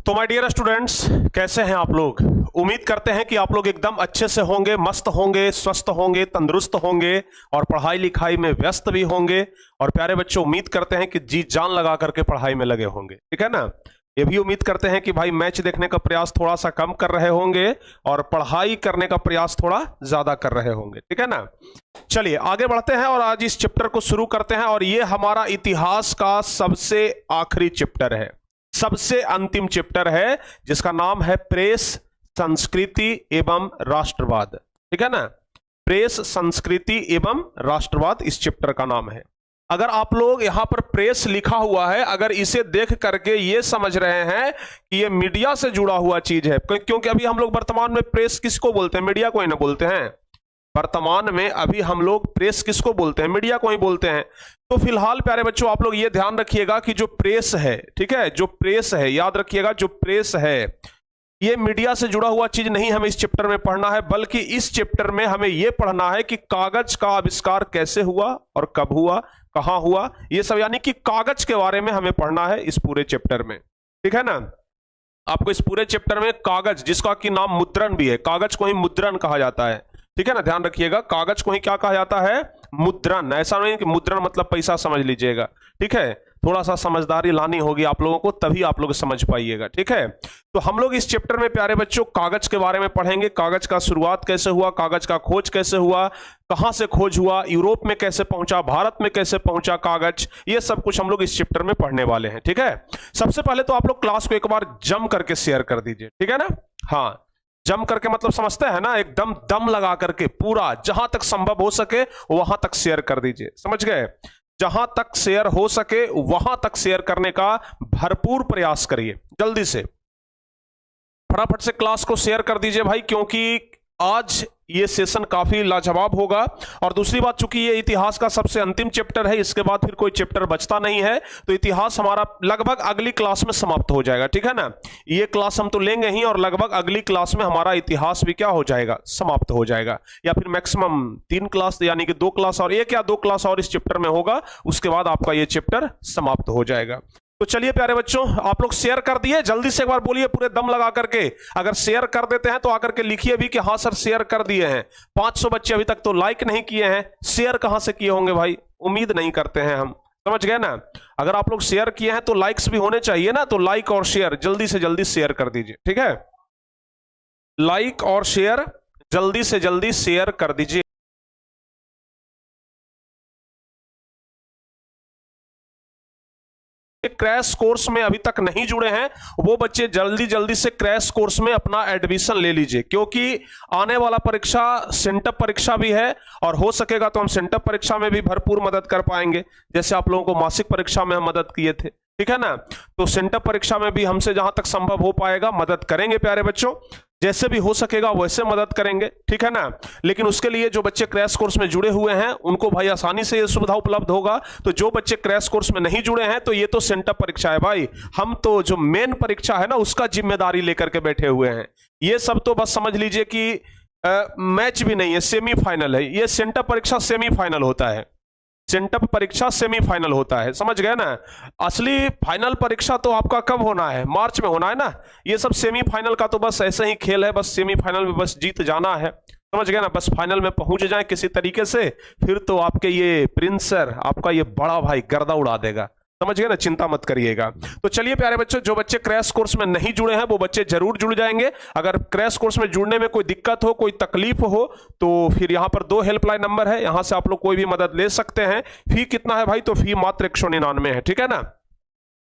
तो my dear students, कैसे हैं आप लोग। उम्मीद करते हैं कि आप लोग एकदम अच्छे से होंगे, मस्त होंगे, स्वस्थ होंगे, तंदुरुस्त होंगे और पढ़ाई लिखाई में व्यस्त भी होंगे। और प्यारे बच्चों, उम्मीद करते हैं कि जी जान लगा करके पढ़ाई में लगे होंगे, ठीक है ना। ये भी उम्मीद करते हैं कि भाई मैच देखने का प्रयास थोड़ा सा कम कर रहे होंगे और पढ़ाई करने का प्रयास थोड़ा ज्यादा कर रहे होंगे, ठीक है ना। चलिए आगे बढ़ते हैं और आज इस चैप्टर को शुरू करते हैं। और ये हमारा इतिहास का सबसे आखिरी चैप्टर है, सबसे अंतिम चैप्टर है, जिसका नाम है प्रेस, संस्कृति एवं राष्ट्रवाद, ठीक है ना। प्रेस, संस्कृति एवं राष्ट्रवाद इस चैप्टर का नाम है। अगर आप लोग यहां पर प्रेस लिखा हुआ है, अगर इसे देख करके ये समझ रहे हैं कि ये मीडिया से जुड़ा हुआ चीज है, क्योंकि अभी हम लोग वर्तमान में प्रेस किसको बोलते हैं, मीडिया को ही ना बोलते हैं। वर्तमान में अभी हम लोग प्रेस किसको बोलते हैं, मीडिया को ही बोलते हैं। तो फिलहाल प्यारे बच्चों, आप लोग ये ध्यान रखिएगा कि जो प्रेस है, ठीक है, जो प्रेस है, याद रखिएगा, जो प्रेस है ये मीडिया से जुड़ा हुआ चीज नहीं हमें इस चैप्टर में पढ़ना है, बल्कि इस चैप्टर में हमें यह पढ़ना है कि कागज का आविष्कार कैसे हुआ और कब हुआ, कहां हुआ, ये सब, यानी कि कागज के बारे में हमें पढ़ना है इस पूरे चैप्टर में, ठीक है ना। आपको इस पूरे चैप्टर में कागज, जिसका कि नाम मुद्रण भी है, कागज को ही मुद्रण कहा जाता है, ठीक है ना। ध्यान रखिएगा, कागज को ही क्या कहा जाता है, मुद्रण। ऐसा नहीं कि मुद्रण मतलब पैसा समझ लीजिएगा, ठीक है। थोड़ा सा समझदारी लानी होगी आप लोगों को, तभी आप लोग समझ पाइएगा, ठीक है। तो हम लोग इस चैप्टर में प्यारे बच्चों कागज के बारे में पढ़ेंगे। कागज का शुरुआत कैसे हुआ, कागज का खोज कैसे हुआ, कहां से खोज हुआ, यूरोप में कैसे पहुंचा, भारत में कैसे पहुंचा कागज, ये सब कुछ हम लोग इस चैप्टर में पढ़ने वाले हैं, ठीक है। सबसे पहले तो आप लोग क्लास को एक बार जम करके शेयर कर दीजिए, ठीक है ना। हाँ, जम करके मतलब समझते हैं ना, एकदम दम लगा करके पूरा, जहां तक संभव हो सके वहां तक शेयर कर दीजिए, समझ गए। जहां तक शेयर हो सके वहां तक शेयर करने का भरपूर प्रयास करिए। जल्दी से फटाफट से क्लास को शेयर कर दीजिए भाई, क्योंकि आज ये सेशन काफी लाजवाब होगा। और दूसरी बात, चूंकि ये इतिहास का सबसे अंतिम चैप्टर है, इसके बाद फिर कोई चैप्टर बचता नहीं है, तो इतिहास हमारा लगभग अगली क्लास में समाप्त हो जाएगा, ठीक है ना। ये क्लास हम तो लेंगे ही, और लगभग अगली क्लास में हमारा इतिहास भी क्या हो जाएगा, समाप्त हो जाएगा। या फिर मैक्सिमम 3 क्लास, यानी कि 2 क्लास और 1 या 2 क्लास और इस चैप्टर में होगा, उसके बाद आपका ये चैप्टर समाप्त हो जाएगा। तो चलिए प्यारे बच्चों, आप लोग शेयर कर दिए, जल्दी से एक बार बोलिए पूरे दम लगा करके। अगर शेयर कर देते हैं तो आकर के लिखिए भी कि हाँ सर शेयर कर दिए हैं। 500 बच्चे अभी तक तो लाइक नहीं किए हैं, शेयर कहां से किए होंगे भाई, उम्मीद नहीं करते हैं हम, समझ गए ना। अगर आप लोग शेयर किए हैं तो लाइक्स भी होने चाहिए ना, तो लाइक और शेयर जल्दी से जल्दी शेयर कर दीजिए, ठीक है। लाइक और शेयर जल्दी से जल्दी शेयर कर दीजिए। क्रैश कोर्स में अभी तक नहीं जुड़े हैं वो बच्चे जल्दी जल्दी से क्रैश कोर्स में अपना एडमिशन ले लीजिए, क्योंकि आने वाला परीक्षा सेंटअप परीक्षा भी है, और हो सकेगा तो हम सेंटअप परीक्षा में भी भरपूर मदद कर पाएंगे, जैसे आप लोगों को मासिक परीक्षा में हम मदद किए थे, ठीक है ना। तो सेंटअप परीक्षा में भी हमसे जहां तक संभव हो पाएगा मदद करेंगे प्यारे बच्चों, जैसे भी हो सकेगा वैसे मदद करेंगे, ठीक है ना। लेकिन उसके लिए जो बच्चे क्रैश कोर्स में जुड़े हुए हैं उनको भाई आसानी से ये सुविधा उपलब्ध होगा। तो जो बच्चे क्रैश कोर्स में नहीं जुड़े हैं, तो ये तो सेंटअप परीक्षा है भाई, हम तो जो मेन परीक्षा है ना उसका जिम्मेदारी लेकर के बैठे हुए हैं। ये सब तो बस समझ लीजिए कि मैच भी नहीं है, सेमीफाइनल है। ये सेंटअप परीक्षा सेमीफाइनल होता है, सेंटअप परीक्षा सेमीफाइनल होता है, समझ गए ना। असली फाइनल परीक्षा तो आपका कब होना है, मार्च में होना है ना। ये सब सेमीफाइनल का तो बस ऐसे ही खेल है, बस सेमीफाइनल में बस जीत जाना है, समझ गए ना। बस फाइनल में पहुंच जाए किसी तरीके से, फिर तो आपके ये प्रिंस सर, आपका ये बड़ा भाई गर्दा उड़ा देगा, समझ गए ना, चिंता मत करिएगा। तो चलिए प्यारे बच्चों, जो बच्चे क्रैश कोर्स में नहीं जुड़े हैं वो बच्चे जरूर जुड़ जाएंगे। अगर क्रैश कोर्स में जुड़ने में कोई दिक्कत हो, कोई तकलीफ हो, तो फिर यहाँ पर 2 हेल्पलाइन नंबर है, यहां से आप लोग कोई भी मदद ले सकते हैं। फी कितना है भाई, तो फी मात्र 199 है, ठीक है ना।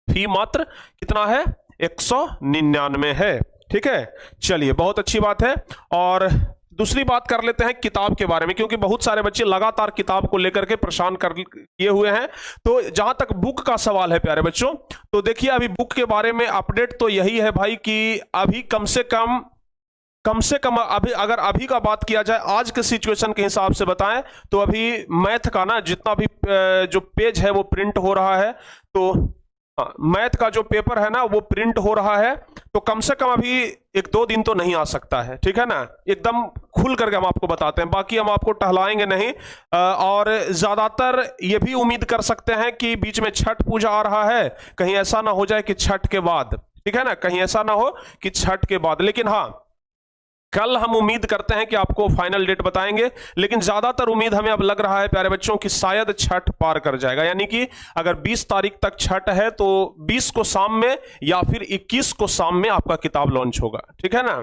फी मात्र कितना है, 199 है, ठीक है। चलिए बहुत अच्छी बात है। और दूसरी बात कर लेते हैं किताब के बारे में, क्योंकि बहुत सारे बच्चे लगातार किताब को लेकर के परेशान कर किए हुए हैं। तो जहां तक बुक का सवाल है प्यारे बच्चों, तो देखिए अभी बुक के बारे में अपडेट तो यही है भाई कि अभी कम से कम अभी, अगर अभी का बात किया जाए आज के सिचुएशन के हिसाब से बताएं, तो अभी मैथ का ना जितना भी जो पेज है वो प्रिंट हो रहा है, तो मैथ का जो पेपर है ना वो प्रिंट हो रहा है, तो कम से कम अभी 1-2 दिन तो नहीं आ सकता है, ठीक है ना। एकदम खुल करके हम आपको बताते हैं, बाकी हम आपको टहलाएंगे नहीं। और ज्यादातर ये भी उम्मीद कर सकते हैं कि बीच में छठ पूजा आ रहा है, कहीं ऐसा ना हो जाए कि छठ के बाद ठीक है ना, कहीं ऐसा ना हो कि छठ के बाद। लेकिन हाँ, कल हम उम्मीद करते हैं कि आपको फाइनल डेट बताएंगे, लेकिन ज्यादातर उम्मीद हमें अब लग रहा है प्यारे बच्चों कि शायद छठ पार कर जाएगा। यानी कि अगर 20 तारीख तक छठ है तो 20 को शाम में या फिर 21 को शाम में आपका किताब लॉन्च होगा। ठीक है ना,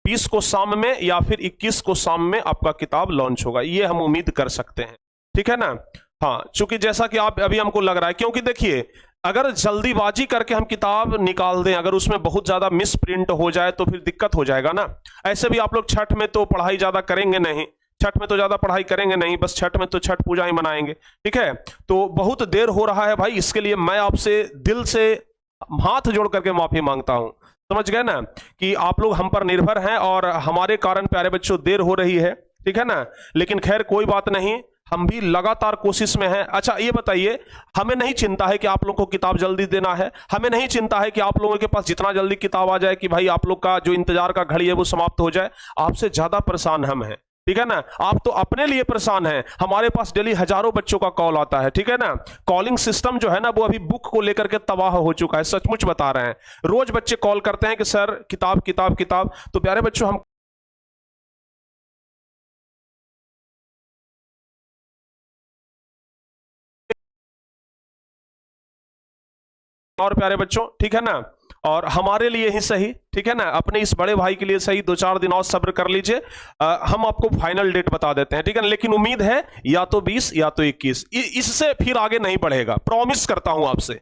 20 को शाम में या फिर 21 को शाम में आपका किताब लॉन्च होगा, ये हम उम्मीद कर सकते हैं। ठीक है ना, हाँ, चूंकि जैसा कि आप अभी हमको लग रहा है, क्योंकि देखिए अगर जल्दीबाजी करके हम किताब निकाल दें, अगर उसमें बहुत ज्यादा मिस प्रिंट हो जाए तो फिर दिक्कत हो जाएगा ना। ऐसे भी आप लोग छठ में तो पढ़ाई ज्यादा करेंगे नहीं, छठ में तो ज्यादा पढ़ाई करेंगे नहीं, बस छठ में तो छठ पूजा ही मनाएंगे। ठीक है, तो बहुत देर हो रहा है भाई, इसके लिए मैं आपसे दिल से हाथ जोड़ करके माफी मांगता हूं। समझ गए ना कि आप लोग हम पर निर्भर हैं और हमारे कारण प्यारे बच्चों देर हो रही है। ठीक है ना, लेकिन खैर कोई बात नहीं, हम भी लगातार कोशिश में हैं। अच्छा ये बताइए, हमें नहीं चिंता है कि आप लोगों को किताब जल्दी देना है, हमें नहीं चिंता है कि आप लोगों के पास जितना जल्दी किताब आ जाए कि भाई आप लोग का जो इंतजार का घड़ी है वो समाप्त हो जाए। आपसे ज्यादा परेशान हम हैं। ठीक है ना, आप तो अपने लिए परेशान हैं, हमारे पास डेली हजारों बच्चों का कॉल आता है। ठीक है ना, कॉलिंग सिस्टम जो है ना वो अभी बुक को लेकर के तबाह हो चुका है, सचमुच बता रहे हैं। रोज बच्चे कॉल करते हैं कि सर किताब किताब किताब। तो प्यारे बच्चों हम और प्यारे बच्चों, ठीक है ना, और हमारे लिए ही सही, ठीक है ना, अपने इस बड़े भाई के लिए सही, 2-4 दिन और सब्र कर लीजिए। हम आपको फाइनल डेट बता देते हैं। ठीक है ना, लेकिन उम्मीद है या तो 20 या तो 21, इससे फिर आगे नहीं बढ़ेगा। प्रॉमिस करता हूं आपसे,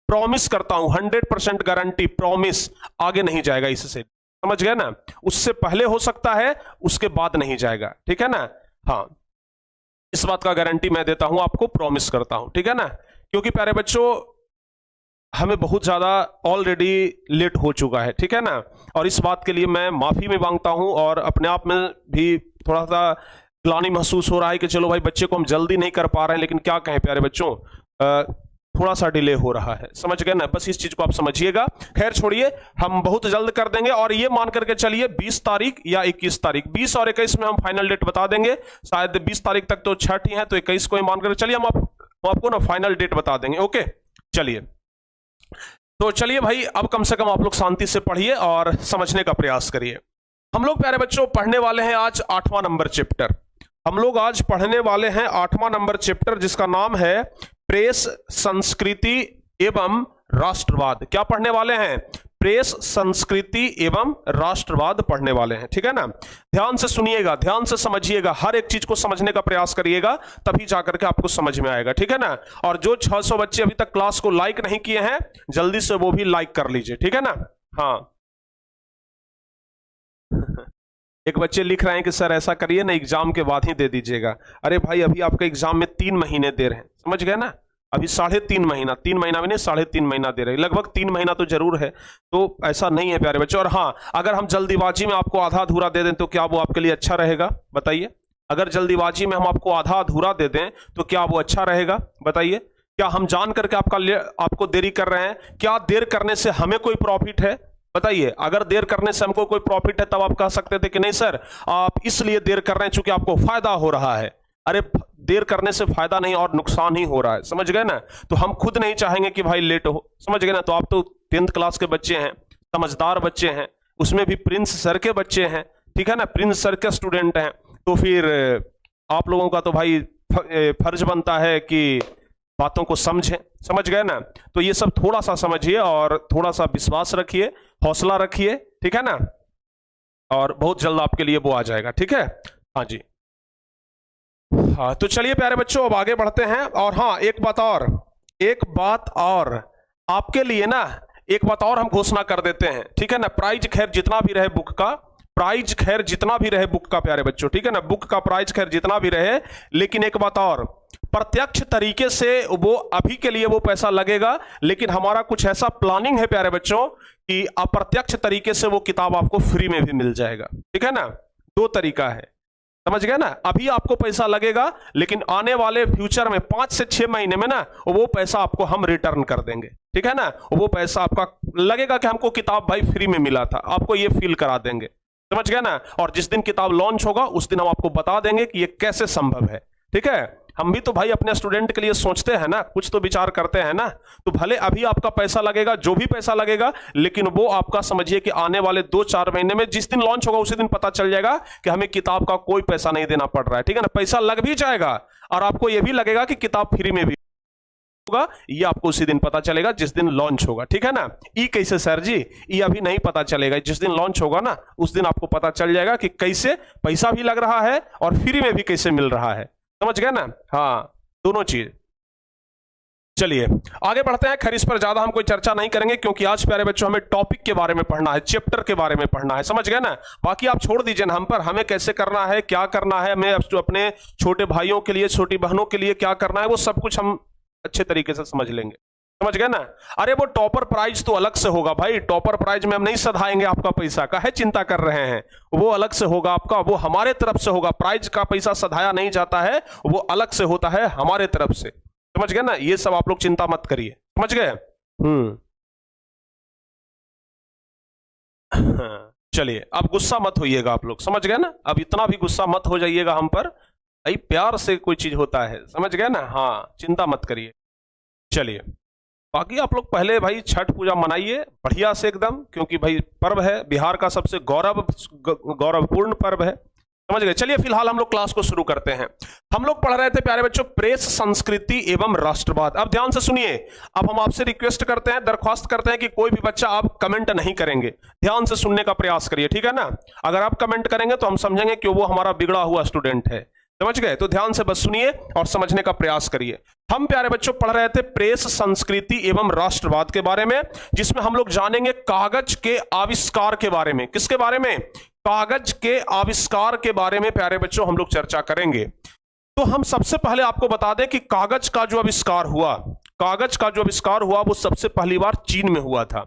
प्रॉमिस करता हूं, 100% गारंटी, प्रॉमिस, आगे नहीं जाएगा इससे। समझ गए ना, उससे पहले हो सकता है, उसके बाद नहीं जाएगा। ठीक है ना, हाँ, इस बात का गारंटी मैं देता हूं आपको, प्रॉमिस करता हूं। ठीक है ना, क्योंकि प्यारे बच्चों हमें बहुत ज्यादा ऑलरेडी लेट हो चुका है। ठीक है ना, और इस बात के लिए मैं माफी भी मांगता हूं और अपने आप में भी थोड़ा सा ग्लानि महसूस हो रहा है कि चलो भाई बच्चे को हम जल्दी नहीं कर पा रहे हैं, लेकिन क्या कहें प्यारे बच्चों, थोड़ा सा डिले हो रहा है। समझ गए ना, बस इस चीज को आप समझिएगा। खैर छोड़िए, हम बहुत जल्द कर देंगे। और ये मान करके चलिए 20 तारीख या 21 तारीख, 20 और 21 में हम फाइनल डेट बता देंगे। शायद 20 तारीख तक तो छठ ही है, तो 21 को ही मान करके चलिए हम आपको ना फाइनल डेट बता देंगे। ओके, चलिए, तो चलिए भाई, अब कम से कम आप लोग शांति से पढ़िए और समझने का प्रयास करिए। हम लोग प्यारे बच्चों पढ़ने वाले हैं आज 8वां नंबर चैप्टर। हम लोग आज पढ़ने वाले हैं 8वां नंबर चैप्टर, जिसका नाम है प्रेस, संस्कृति एवं राष्ट्रवाद। क्या पढ़ने वाले हैं? प्रेस, संस्कृति एवं राष्ट्रवाद पढ़ने वाले हैं। ठीक है ना, ध्यान से सुनिएगा, ध्यान से समझिएगा, हर एक चीज को समझने का प्रयास करिएगा, तभी जाकर के आपको समझ में आएगा। ठीक है ना, और जो 600 बच्चे अभी तक क्लास को लाइक नहीं किए हैं, जल्दी से वो भी लाइक कर लीजिए। ठीक है ना, हाँ एक बच्चे लिख रहे हैं कि सर ऐसा करिए ना, एग्जाम के बाद ही दे दीजिएगा। अरे भाई, अभी आपके एग्जाम में 3 महीने देर है, समझ गए ना, अभी 3.5 महीना, 3 महीना भी नहीं, 3.5 महीना दे रहे, लगभग 3 महीना तो जरूर है। तो ऐसा नहीं है प्यारे बच्चों। और हाँ, अगर हम जल्दीबाजी में आपको आधा अधूरा दे दें तो क्या वो आपके लिए अच्छा रहेगा? बताइए, अगर जल्दीबाजी में हम आपको आधा अधूरा दे दें तो क्या वो अच्छा रहेगा? बताइए, क्या हम जान करके आपको देरी कर रहे हैं? क्या देर करने से हमें कोई प्रॉफिट है? बताइए, अगर देर करने से हमको कोई प्रॉफिट है तब आप कह सकते थे कि नहीं सर आप इसलिए देर कर रहे हैं चूंकि आपको फायदा हो रहा है। अरे देर करने से फायदा नहीं और नुकसान ही हो रहा है, समझ गए ना। तो हम खुद नहीं चाहेंगे कि भाई लेट हो, समझ गए ना। तो आप तो 10th क्लास के बच्चे हैं, समझदार बच्चे हैं, उसमें भी प्रिंस सर के बच्चे हैं, ठीक है ना, प्रिंस सर के स्टूडेंट हैं। तो फिर आप लोगों का तो भाई फर्ज बनता है कि बातों को समझें, समझ गए ना। तो ये सब थोड़ा सा समझिए और थोड़ा सा विश्वास रखिए, हौसला रखिए, ठीक है ना, और बहुत जल्द आपके लिए वो आ जाएगा। ठीक है, हाँ जी, हाँ। तो चलिए प्यारे बच्चों, अब आगे बढ़ते हैं। और हाँ, एक बात और आपके लिए ना, एक बात और हम घोषणा कर देते हैं, ठीक है ना। प्राइज खैर जितना भी रहे बुक का, प्राइज खैर जितना भी रहे बुक का प्यारे बच्चों, ठीक है ना, बुक का प्राइज खैर जितना भी रहे, लेकिन एक बात और, प्रत्यक्ष तरीके से वो अभी के लिए वो पैसा लगेगा, लेकिन हमारा कुछ ऐसा प्लानिंग है प्यारे बच्चों कि अप्रत्यक्ष तरीके से वो किताब आपको फ्री में भी मिल जाएगा। ठीक है ना, 2 तरीका है, समझ गए ना। अभी आपको पैसा लगेगा, लेकिन आने वाले फ्यूचर में 5 से 6 महीने में ना वो पैसा आपको हम रिटर्न कर देंगे। ठीक है ना, वो पैसा आपका लगेगा कि हमको किताब भाई फ्री में मिला था, आपको ये फील करा देंगे, समझ गए ना। और जिस दिन किताब लॉन्च होगा उस दिन हम आपको बता देंगे कि ये कैसे संभव है। ठीक है, हम भी तो भाई अपने स्टूडेंट के लिए सोचते हैं ना, कुछ तो विचार करते हैं ना। तो भले अभी आपका पैसा लगेगा, जो भी पैसा लगेगा, लेकिन वो आपका समझिए कि आने वाले 2-4 महीने में जिस दिन लॉन्च होगा उसी दिन पता चल जाएगा कि हमें किताब का कोई पैसा नहीं देना पड़ रहा है, ठीक है ना। पैसा लग भी जाएगा और आपको यह भी लगेगा कि किताब फ्री में भी होगा, ये आपको उसी दिन पता चलेगा जिस दिन लॉन्च होगा, ठीक है ना। ई कैसे सर जी? ई अभी नहीं पता चलेगा, जिस दिन लॉन्च होगा ना उस दिन आपको पता चल जाएगा कि कैसे पैसा भी लग रहा है और फ्री में भी कैसे मिल रहा है, समझ गए ना। हाँ, दोनों चीज। चलिए आगे बढ़ते हैं। खैर इस पर ज्यादा हम कोई चर्चा नहीं करेंगे क्योंकि आज प्यारे बच्चों हमें टॉपिक के बारे में पढ़ना है, चैप्टर के बारे में पढ़ना है, समझ गए ना। बाकी आप छोड़ दीजिए ना हम पर, हमें कैसे करना है, क्या करना है, हमें अपने छोटे भाइयों के लिए, छोटी बहनों के लिए क्या करना है, वो सब कुछ हम अच्छे तरीके से समझ लेंगे, समझ गए ना। अरे वो टॉपर प्राइज तो अलग से होगा भाई, टॉपर प्राइज में हम नहीं सधाएंगे आपका पैसा, काहे चिंता कर रहे हैं, वो अलग से होगा आपका, वो हमारे तरफ से होगा। प्राइज का पैसा सधाया नहीं जाता है, वो अलग से होता है हमारे तरफ से, समझ गए ना। ये सब आप लोग चिंता मत करिए, समझ गए। चलिए अब गुस्सा मत होइएगा आप लोग, समझ गए ना। अब इतना भी गुस्सा मत हो जाइएगा हम पर, भाई प्यार से कोई चीज होता है, समझ गए ना। हाँ, चिंता मत करिए। चलिए बाकी आप लोग पहले भाई छठ पूजा मनाइए बढ़िया से एकदम, क्योंकि भाई पर्व है, बिहार का सबसे गौरवपूर्ण पर्व है, समझ गए। चलिए फिलहाल हम लोग क्लास को शुरू करते हैं। हम लोग पढ़ रहे थे प्यारे बच्चों प्रेस, संस्कृति एवं राष्ट्रवाद। अब ध्यान से सुनिए, अब हम आपसे रिक्वेस्ट करते हैं, दरख्वास्त करते हैं कि कोई भी बच्चा आप कमेंट नहीं करेंगे, ध्यान से सुनने का प्रयास करिए, ठीक है ना। अगर आप कमेंट करेंगे तो हम समझेंगे कि वो हमारा बिगड़ा हुआ स्टूडेंट है, समझ गए। तो ध्यान से बस सुनिए और समझने का प्रयास करिए। हम प्यारे बच्चों पढ़ रहे थे प्रेस, संस्कृति एवं राष्ट्रवाद के बारे में, जिसमें हम लोग जानेंगे कागज के आविष्कार के बारे में। किसके बारे में? कागज के आविष्कार के बारे में प्यारे बच्चों हम लोग चर्चा करेंगे। तो हम सबसे पहले आपको बता दें कि कागज का जो आविष्कार हुआ, कागज का जो आविष्कार हुआ वो सबसे पहली बार चीन में हुआ था।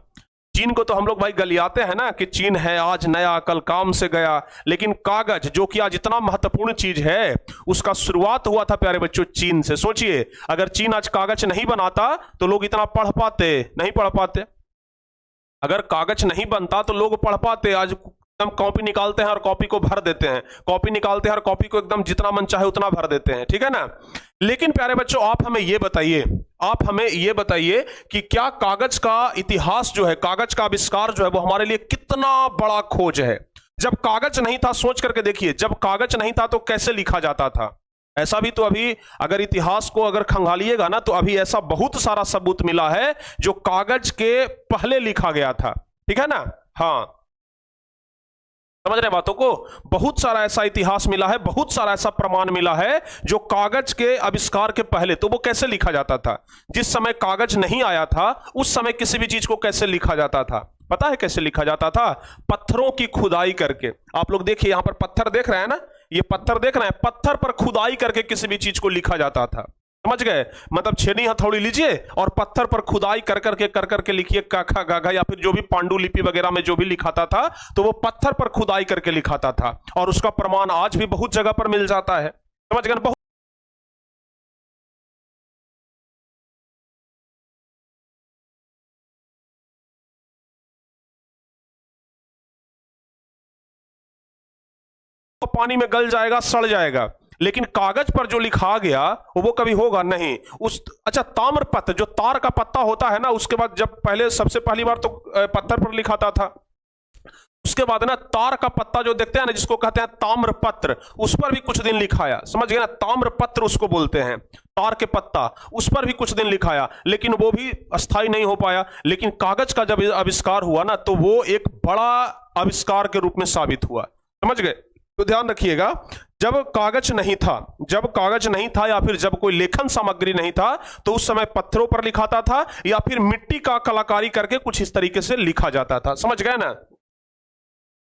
चीन को तो हम लोग भाई गलियाते हैं ना कि चीन है आज नया, कल काम से गया, लेकिन कागज जो कि आज इतना महत्वपूर्ण चीज है, उसका शुरुआत हुआ था प्यारे बच्चों चीन से। सोचिए अगर चीन आज कागज नहीं बनाता तो लोग इतना पढ़ पाते? नहीं पढ़ पाते। अगर कागज नहीं बनता तो लोग पढ़ पाते? आज एकदम कॉपी निकालते हैं और कॉपी को भर देते हैं, कॉपी निकालते हैं और कॉपी को एकदम जितना मन चाहे उतना भर देते हैं, ठीक है ना। लेकिन प्यारे बच्चों आप हमें यह बताइए, आप हमें यह बताइए कि क्या कागज का इतिहास जो है, कागज का आविष्कार जो है वो हमारे लिए कितना बड़ा खोज है। जब कागज नहीं था, सोच करके देखिए, जब कागज नहीं था तो कैसे लिखा जाता था। ऐसा भी तो अभी अगर इतिहास को अगर खंगालिएगा ना तो अभी ऐसा बहुत सारा सबूत मिला है जो कागज के पहले लिखा गया था, ठीक है ना। हाँ, समझ रहे बातों को। बहुत सारा ऐसा इतिहास मिला है, बहुत सारा ऐसा प्रमाण मिला है जो कागज के आविष्कार के पहले। तो वो कैसे लिखा जाता था? जिस समय कागज नहीं आया था उस समय किसी भी चीज को कैसे लिखा जाता था? पता है कैसे लिखा जाता था? पत्थरों की खुदाई करके। आप लोग देखिए यहां पर पत्थर देख रहे हैं ना, ये पत्थर देख रहे हैं, पत्थर पर खुदाई करके किसी भी चीज को लिखा जाता था, समझ गए। मतलब छेनी हथौड़ी लीजिए और पत्थर पर खुदाई कर करके लिखिए काखा गाघा, या फिर जो भी पांडुलिपि वगैरह में जो भी लिखाता था तो वो पत्थर पर खुदाई करके लिखाता था, और उसका प्रमाण आज भी बहुत जगह पर मिल जाता है, समझ गए। बहुत पानी में गल जाएगा, सड़ जाएगा, लेकिन कागज पर जो लिखा गया वो कभी होगा नहीं। उस अच्छा ताम्रपत्र, जो तार का पत्ता होता है ना, उसके बाद जब पहले सबसे पहली बार तो पत्थर पर लिखाता था, उसके बाद ना तार का पत्ता जो देखते हैं ना, जिसको कहते हैं ताम्रपत्र, उस पर भी कुछ दिन लिखाया, समझ गए ना। ताम्रपत्र उसको बोलते हैं, तार के पत्ता, उस पर भी कुछ दिन लिखाया, लेकिन वो भी अस्थाई नहीं हो पाया। लेकिन कागज का जब आविष्कार हुआ ना तो वो एक बड़ा आविष्कार के रूप में साबित हुआ, समझ गए। तो ध्यान रखिएगा, जब कागज नहीं था, जब कागज नहीं था या फिर जब कोई लेखन सामग्री नहीं था तो उस समय पत्थरों पर लिखाता था या फिर मिट्टी का कलाकारी करके कुछ इस तरीके से लिखा जाता था, समझ गए ना।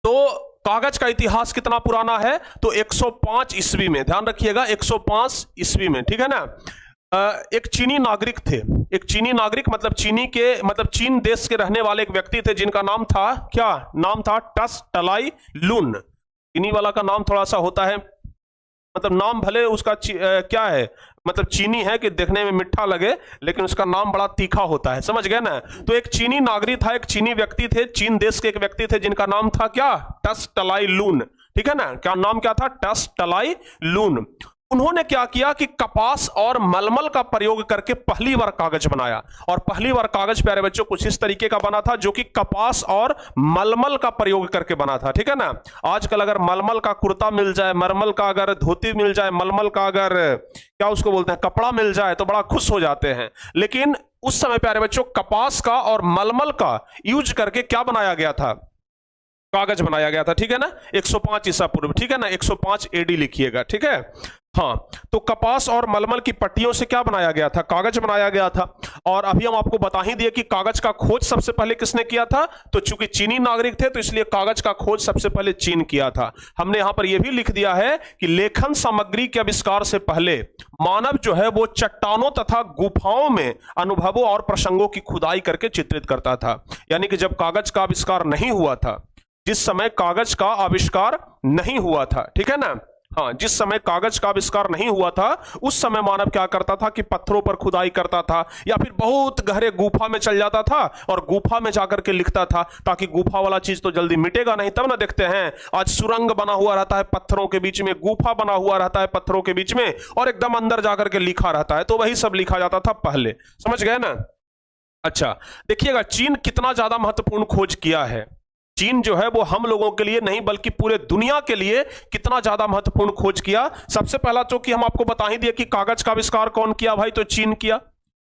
तो कागज का इतिहास कितना पुराना है? तो 105 ईस्वी में, ध्यान रखिएगा 105 ईस्वी में, ठीक है ना। एक चीनी नागरिक थे, एक चीनी नागरिक मतलब चीन देश के रहने वाले एक व्यक्ति थे जिनका नाम था, क्या नाम था? टस टलाई लून। चीनी वाला का नाम थोड़ा सा होता है, मतलब नाम भले उसका क्या है, मतलब चीनी है कि देखने में मीठा लगे, लेकिन उसका नाम बड़ा तीखा होता है, समझ गए ना। तो एक चीनी नागरिक था, एक चीनी व्यक्ति थे, चीन देश के एक व्यक्ति थे जिनका नाम था क्या? टस टलाई लून, ठीक है ना। क्या नाम क्या था? टस टलाई लून। उन्होंने क्या किया कि कपास और मलमल का प्रयोग करके पहली बार कागज बनाया। और पहली बार कागज प्यारे बच्चों कुछ इस तरीके का बना था जो कि कपास और मलमल का प्रयोग करके बना था, ठीक है ना। आजकल अगर मलमल का कुर्ता मिल जाए, मलमल का अगर धोती मिल जाए, मलमल का अगर क्या उसको बोलते हैं कपड़ा मिल जाए तो बड़ा खुश हो जाते हैं। लेकिन उस समय प्यारे बच्चों कपास का और मलमल का यूज करके क्या बनाया गया था, कागज बनाया गया था, ठीक है ना। 105 ईसा पूर्व, ठीक है ना, 105 एडी लिखिएगा, ठीक है। हाँ, तो कपास और मलमल की पट्टियों से क्या बनाया गया था, कागज बनाया गया था। और अभी हम आपको बता ही दिए कि कागज का खोज सबसे पहले किसने किया था, तो चूंकि चीनी नागरिक थे तो इसलिए कागज का खोज सबसे पहले चीन किया था। हमने यहां पर यह भी लिख दिया है कि लेखन सामग्री के आविष्कार से पहले मानव जो है वो चट्टानों तथा गुफाओं में अनुभवों और प्रसंगों की खुदाई करके चित्रित करता था। यानी कि जब कागज का आविष्कार नहीं हुआ था, जिस समय कागज का आविष्कार नहीं हुआ था, ठीक है ना, हाँ, जिस समय कागज का आविष्कार नहीं हुआ था उस समय मानव क्या करता था कि पत्थरों पर खुदाई करता था या फिर बहुत गहरे गुफा में चल जाता था और गुफा में जाकर के लिखता था, ताकि गुफा वाला चीज तो जल्दी मिटेगा नहीं। तब ना देखते हैं आज सुरंग बना हुआ रहता है पत्थरों के बीच में, गुफा बना हुआ रहता है पत्थरों के बीच में और एकदम अंदर जाकर के लिखा रहता है, तो वही सब लिखा जाता था पहले, समझ गए ना। अच्छा, देखिएगा चीन कितना ज्यादा महत्वपूर्ण खोज किया है। चीन जो है वो हम लोगों के लिए नहीं बल्कि पूरे दुनिया के लिए कितना ज्यादा महत्वपूर्ण खोज किया। सबसे पहला तो कि हम आपको बता ही दिए कि कागज का आविष्कार कौन किया भाई, तो चीन किया।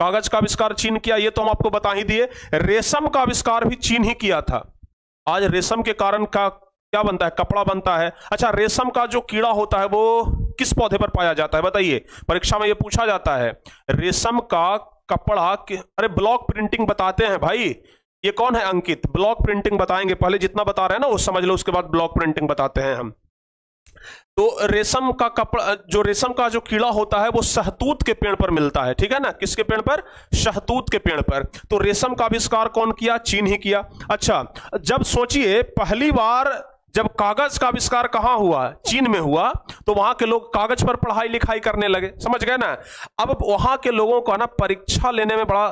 कागज का आविष्कार चीन किया, ये तो हम आपको बता ही दिए। रेशम का आविष्कार भी चीन ही किया था। आज रेशम के कारण का क्या बनता है, कपड़ा बनता है। अच्छा, रेशम का जो कीड़ा होता है वो किस पौधे पर पाया जाता है बताइए, परीक्षा में ये पूछा जाता है। रेशम का कपड़ा अरे ब्लॉक प्रिंटिंग बताते हैं भाई। ये कौन है अंकित, ब्लॉक प्रिंटिंग बताएंगे, पहले जितना बता रहे हैं ना वो समझ लो, उसके बाद ब्लॉक प्रिंटिंग बताते हैं हम। तो रेशम का कपड़ा, जो रेशम का जो कीड़ा होता है वो शहतूत के पेड़ पर मिलता है, ठीक है ना, किसके पेड़ पर, शहतूत के पेड़ पर। तो रेशम का आविष्कार कौन किया, चीन ही किया। अच्छा, जब सोचिए पहली बार जब कागज का आविष्कार कहां हुआ, चीन में हुआ, तो वहां के लोग कागज पर पढ़ाई लिखाई करने लगे, समझ गए ना। अब वहां के लोगों को ना परीक्षा लेने में बड़ा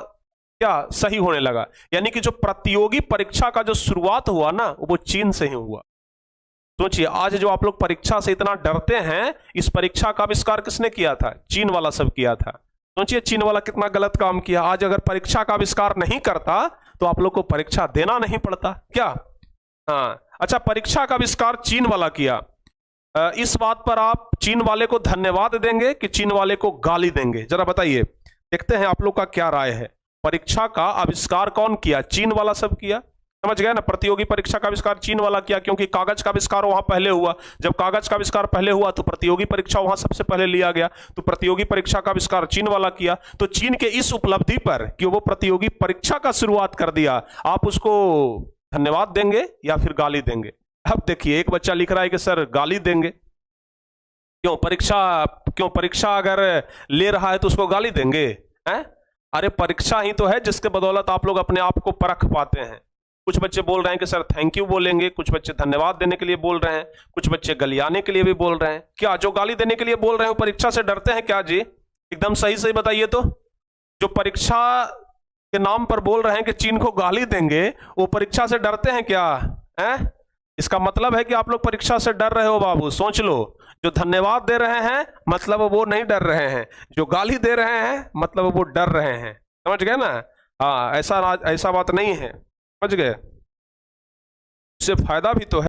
क्या सही होने लगा। यानी कि जो प्रतियोगी परीक्षा का जो शुरुआत हुआ ना वो चीन से ही हुआ। सोचिए आज जो आप लोग परीक्षा से इतना डरते हैं, इस परीक्षा का आविष्कार किसने किया था, चीन वाला सब किया था। सोचिए चीन वाला कितना गलत काम किया। आज अगर परीक्षा का आविष्कार नहीं करता तो आप लोग को परीक्षा देना नहीं पड़ता क्या। हाँ, अच्छा, परीक्षा का आविष्कार चीन वाला किया। इस बात पर आप चीन वाले को धन्यवाद देंगे कि चीन वाले को गाली देंगे, जरा बताइए, देखते हैं आप लोग का क्या राय है। परीक्षा का आविष्कार कौन किया, चीन वाला सब किया, समझ गए ना। प्रतियोगी परीक्षा का आविष्कार चीन वाला किया क्योंकि कागज का आविष्कार वहां पहले हुआ। जब कागज का आविष्कार पहले हुआ तो प्रतियोगी परीक्षा वहां सबसे पहले लिया गया, तो प्रतियोगी परीक्षा का आविष्कार चीन वाला किया। तो चीन के इस उपलब्धि पर कि वो प्रतियोगी परीक्षा का शुरुआत कर दिया, आप उसको धन्यवाद देंगे या फिर गाली देंगे। अब देखिए एक बच्चा लिख रहा है कि सर गाली देंगे। क्यों, परीक्षा अगर ले रहा है तो उसको गाली देंगे हैं? अरे परीक्षा ही तो है जिसके बदौलत आप लोग अपने आप को परख पाते हैं। कुछ बच्चे बोल रहे हैं कि सर थैंक यू बोलेंगे, कुछ बच्चे धन्यवाद देने के लिए बोल रहे हैं, कुछ बच्चे गलियाने के लिए भी बोल रहे हैं। क्या जो गाली देने के लिए बोल रहे हैं परीक्षा से डरते हैं क्या जी, एकदम सही सही बताइए। तो जो परीक्षा के नाम पर बोल रहे हैं कि चीन को गाली देंगे, वो परीक्षा से डरते हैं क्या है? इसका मतलब है कि आप लोग परीक्षा से डर रहे हो बाबू, सोच लो। जो धन्यवाद दे रहे हैं मतलब वो नहीं डर रहे हैं, जो गाली दे रहे हैं मतलब वो डर रहे हैं, समझ गए ना। हाँ, ऐसा बात नहीं है, समझ गए, इससे फायदा भी तो है।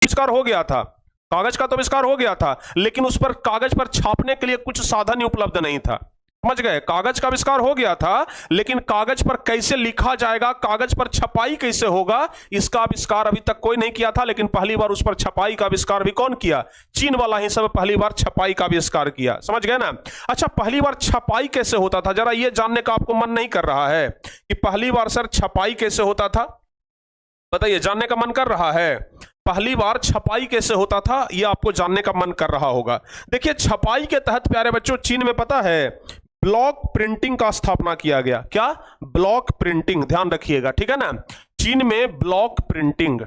आविष्कार हो गया था। कागज का तो आविष्कार हो गया था, लेकिन उस पर कागज पर छापने के लिए कुछ साधन ही उपलब्ध नहीं था। समझ गए? कागज का आविष्कार हो गया था, लेकिन कागज पर कैसे लिखा जाएगा, कागज पर छपाई कैसे होगा, इसका आविष्कार अभी तक कोई नहीं किया था। लेकिन पहली बार उस पर छपाई का आविष्कार भी कौन किया? चीन वाला ही सब पहली बार छपाई का आविष्कार किया। समझ गए ना? अच्छा, पहली बार छपाई कैसे होता था, जरा ये जानने का आपको मन नहीं कर रहा है कि पहली बार सर छपाई कैसे होता था? बताइए, जानने का मन कर रहा है? पहली बार छपाई कैसे होता था, यह आपको जानने का मन कर रहा होगा। देखिए, छपाई के तहत प्यारे बच्चों चीन में पता है ब्लॉक प्रिंटिंग का स्थापना किया गया। क्या? ब्लॉक प्रिंटिंग, ध्यान रखिएगा, ठीक है ना? चीन में ब्लॉक प्रिंटिंग।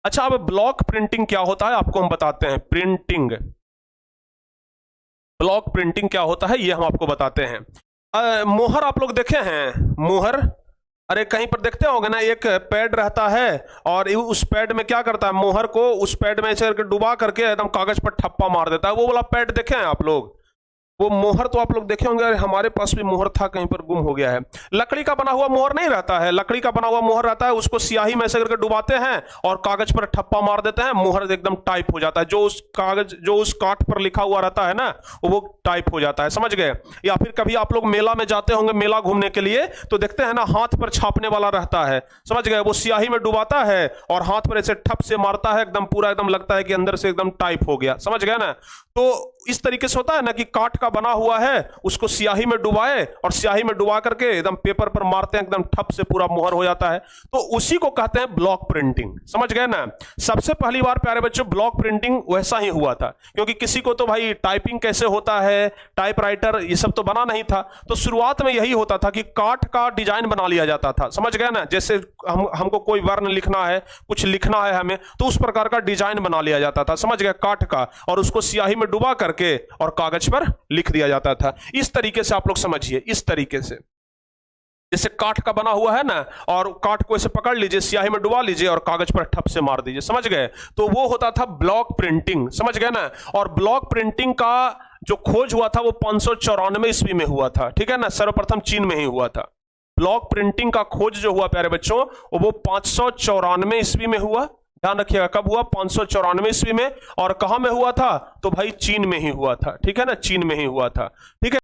अच्छा, अब ब्लॉक प्रिंटिंग क्या होता है आपको हम बताते हैं। प्रिंटिंग, ब्लॉक प्रिंटिंग क्या होता है ये हम आपको बताते हैं। मोहर आप लोग देखे हैं? मोहर, अरे कहीं पर देखते होंगे ना, एक पैड रहता है और उस पैड में क्या करता है, मोहर को उस पैड में ऐसे डुबा करके एकदम कागज पर ठप्पा मार देता है। वो वाला पैड देखे हैं आप लोग? वो मोहर तो आप लोग देखे होंगे। हमारे पास भी मोहर था, कहीं पर गुम हो गया है। लकड़ी का बना हुआ मोहर नहीं रहता है, लकड़ी का बना हुआ मोहर रहता है, उसको स्याही में ऐसे करके डुबाते हैं और कागज पर ठप्पा मार देते हैं, मोहर एकदम टाइप हो जाता है। जो उस कागज, जो उस काठ पर लिखा हुआ रहता है ना, वो टाइप हो जाता है। समझ गए? या फिर कभी आप लोग मेला में जाते होंगे, मेला घूमने के लिए, तो देखते हैं ना हाथ पर छापने वाला रहता है। समझ गए? वो स्याही में डुबाता है और हाथ पर ऐसे ठप से मारता है, एकदम पूरा एकदम लगता है कि अंदर से एकदम टाइप हो गया। समझ गए ना? तो इस तरीके से होता है ना कि काठ का बना हुआ है, उसको स्याही में डुबाए और स्याही में डुबा करके एकदम पेपर पर मारते हैं, एकदम ठप से पूरा मोहर हो जाता है। तो उसी को कहते हैं ब्लॉक प्रिंटिंग। समझ गए ना? सबसे पहली बार प्यारे बच्चों ब्लॉक प्रिंटिंग वैसा ही हुआ था, क्योंकि किसी को तो भाई टाइपिंग कैसे होता है, टाइपराइटर, ये सब तो बना नहीं था। तो शुरुआत में यही होता था कि काठ का डिजाइन बना लिया जाता था। समझ गए ना? जैसे हमको कोई वर्ण लिखना है, कुछ लिखना है हमें, तो उस प्रकार का डिजाइन बना लिया जाता था। समझ गए? काठ का, और उसको स्याही में डुबा करके और कागज पर लिख दिया जाता था। इस तरीके से आप लोग समझिए, इस तरीके से जैसे काठ का बना हुआ है ना, और काठ को ऐसे पकड़ लीजिए, स्याही में डुबा लीजिए और कागज पर ठप से मार दीजिए। समझ गए? तो वो होता था ब्लॉक प्रिंटिंग। समझ गए ना? और ब्लॉक प्रिंटिंग का जो खोज हुआ था वो 594 ईस्वी में हुआ था। ठीक है ना? सर्वप्रथम चीन में ही हुआ था। ब्लॉक प्रिंटिंग का खोज जो हुआ प्यारे बच्चों, वो 594 ईस्वी में हुआ। ध्यान रखिएगा, कब हुआ? 594 ईस्वी में। और कहां में हुआ था? तो भाई चीन में ही हुआ था। ठीक है ना? चीन में ही हुआ था। ठीक है।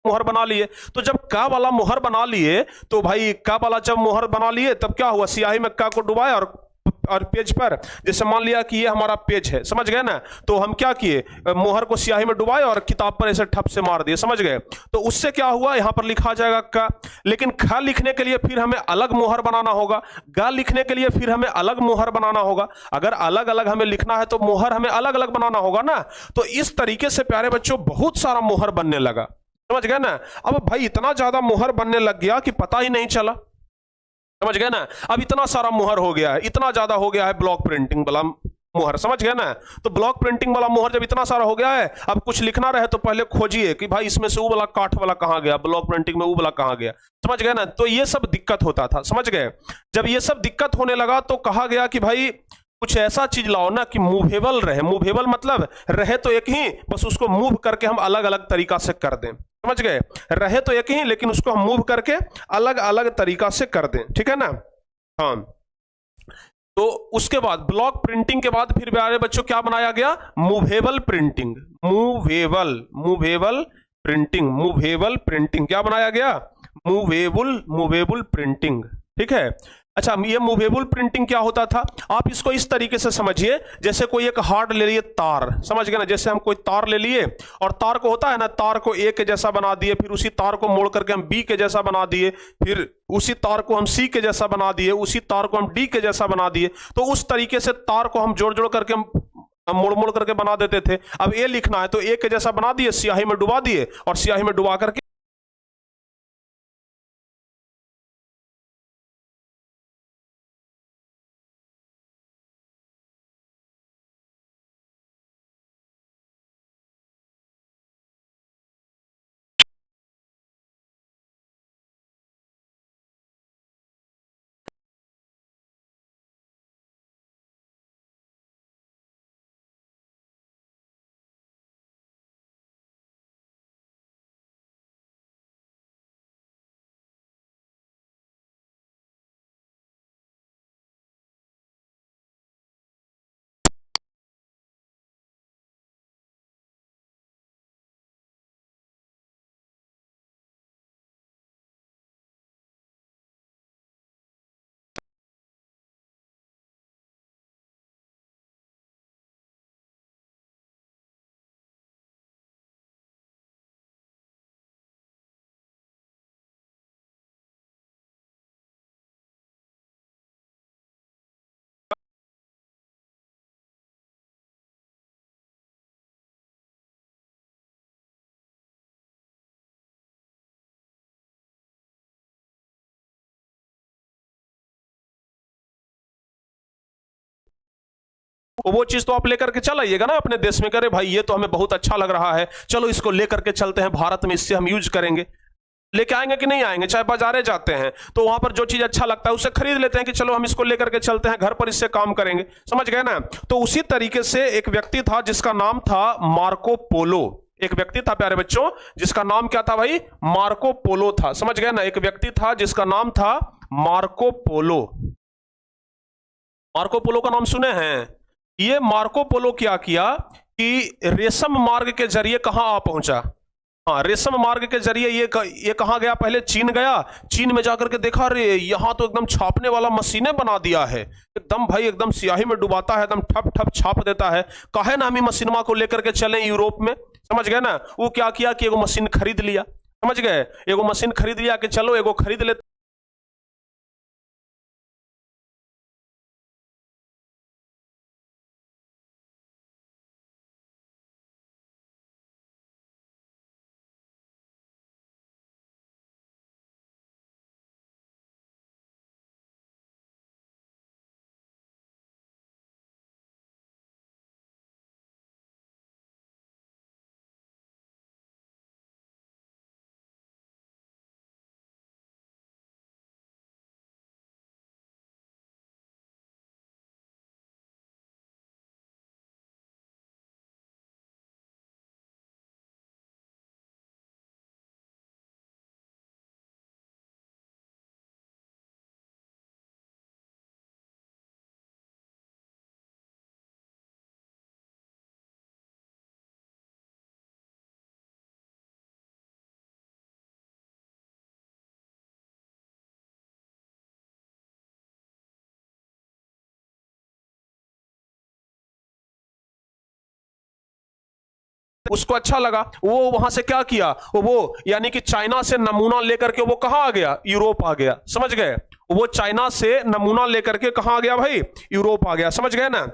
मोहर बना लिए। तो जब का वाला मोहर बना लिए, तो भाई का वाला जब मोहर बना लिए, तब क्या हुआ? स्याही में का को डुबाया और पेज पर, जैसे मान लिया कि ये हमारा पेज है। समझ गए ना? तो हम क्या किए? मोहर को स्याही में डुबाए और किताब पर ऐसे ठप से मार दिए। समझ गए? तो उससे क्या हुआ? यहां पर लिखा जाएगा का, लेकिन ख लिखने के लिए फिर हमें अलग मोहर बनाना होगा, ग लिखने के लिए फिर हमें अलग मोहर बनाना होगा। अगर अलग अलग हमें लिखना है तो मोहर हमें अलग अलग बनाना होगा ना। तो इस तरीके से प्यारे बच्चों बहुत सारा मोहर बनने लगा। समझ गए ना? अब भाई इतना ज्यादा मोहर बनने लग गया कि पता ही नहीं चला। समझ गए ना? अब इतना सारा मोहर हो गया है, इतना ज्यादा हो गया है ब्लॉक प्रिंटिंग वाला मोहर। समझ गए ना? तो ब्लॉक प्रिंटिंग वाला मोहर जब इतना सारा हो गया है, अब कुछ लिखना रहे तो पहले खोजिए कि भाई इसमें से वो वाला काठ वाला कहां गया, ब्लॉक प्रिंटिंग में वो वाला कहां गया। समझ गए ना? तो ये सब दिक्कत होता था। समझ गए? जब ये सब दिक्कत होने लगा तो कहा गया कि भाई कुछ ऐसा चीज लाओ ना कि मूवेबल रहे। मूवेबल मतलब रहे तो एक ही, बस उसको मूव करके हम अलग अलग तरीका से कर दें। समझ गए, रहे तो एक ही लेकिन उसको हम मूव करके अलग अलग तरीका से कर दें, ठीक है ना। हाँ, तो उसके बाद ब्लॉक प्रिंटिंग के बाद फिर प्यारे बच्चों क्या बनाया गया, मूवेबल प्रिंटिंग। मूवेबल प्रिंटिंग क्या बनाया गया, मूवेबल प्रिंटिंग, ठीक है। अच्छा, ये मूवेबल प्रिंटिंग क्या होता था, आप इसको इस तरीके से समझिए, जैसे कोई एक हार्ड ले लिए तार, समझ गए ना, जैसे हम कोई तार ले लिए और तार को होता है ना, तार को ए के जैसा बना दिए, फिर उसी तार को मोड़ करके हम बी के जैसा बना दिए, फिर उसी तार को हम सी के जैसा बना दिए, उसी तार को हम डी के जैसा बना दिए। तो उस तरीके से तार को हम जोड़ जोड़ करके हम मोड़ मोड़ करके बना देते थे। अब ए लिखना है तो ए के जैसा बना दिए, स्याही में डुबा दिए और स्याही में डुबा करके वो चीज तो आप लेकर के चल आइएगा ना अपने देश में, करे भाई ये तो हमें बहुत अच्छा लग रहा है, चलो इसको लेकर के चलते हैं भारत में, इससे हम यूज करेंगे। लेके आएंगे कि नहीं आएंगे, चाहे बाजारे जाते हैं तो वहां पर जो चीज अच्छा लगता है उसे खरीद लेते हैं कि चलो हम इसको लेकर के चलते हैं, घर पर इससे काम करेंगे, समझ गए ना। तो उसी तरीके से एक व्यक्ति था जिसका नाम था मार्को पोलो। एक व्यक्ति था प्यारे बच्चों जिसका नाम क्या था भाई, मार्को पोलो था, समझ गए ना। एक व्यक्ति था जिसका नाम था मार्को पोलो। मार्को पोलो का नाम सुने हैं। ये मार्को पोलो क्या किया कि रेशम मार्ग के जरिए कहां आ पहुंचा, हाँ रेशम मार्ग के जरिए ये कहां गया, पहले चीन गया, चीन में जाकर के देखा रे यहां तो एकदम छापने वाला मशीनें बना दिया है, एकदम भाई एकदम स्याही में डुबाता है, एकदम ठप ठप छाप देता है, काहे ना हम मशीनमा को लेकर के चलें यूरोप में, समझ गए ना। वो क्या किया कि एगो मशीन खरीद लिया, समझ गए, एगो मशीन खरीद लिया कि चलो एगो खरीद लेते। उसको अच्छा लगा, वो वहां से क्या किया, वो यानी कि चाइना से नमूना लेकर के वो कहां आ गया, यूरोप आ गया, समझ गए। वो चाइना से नमूना लेकर के कहां आ गया भाई, यूरोप आ गया, समझ गए ना,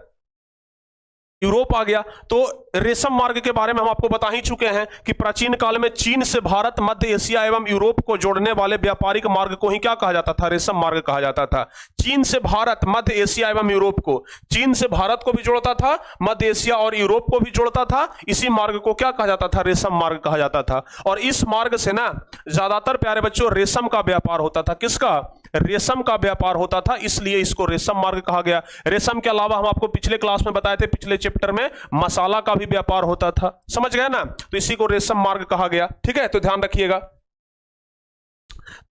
यूरोप आ गया। तो रेशम मार्ग के बारे में हम आपको बता ही चुके हैं कि प्राचीन काल में चीन से भारत, मध्य एशिया एवं यूरोप को जोड़ने वाले व्यापारिक मार्ग को ही क्या कहा जाता था, रेशम मार्ग कहा जाता था। चीन से भारत, मध्य एशिया एवं यूरोप को, चीन से भारत को भी जोड़ता था, मध्य एशिया और यूरोप को भी जोड़ता था, इसी मार्ग को क्या कहा जाता था, रेशम मार्ग कहा जाता था। और इस मार्ग से ना ज्यादातर प्यारे बच्चों रेशम का व्यापार होता था, किसका, रेशम का व्यापार होता था, इसलिए इसको रेशम मार्ग कहा गया। रेशम के अलावा हम आपको पिछले क्लास में बताए थे, पिछले चैप्टर में मसाला का भी व्यापार होता था, समझ गए ना, तो इसी को रेशम मार्ग कहा गया। ठीक है, तो ध्यान रखिएगा।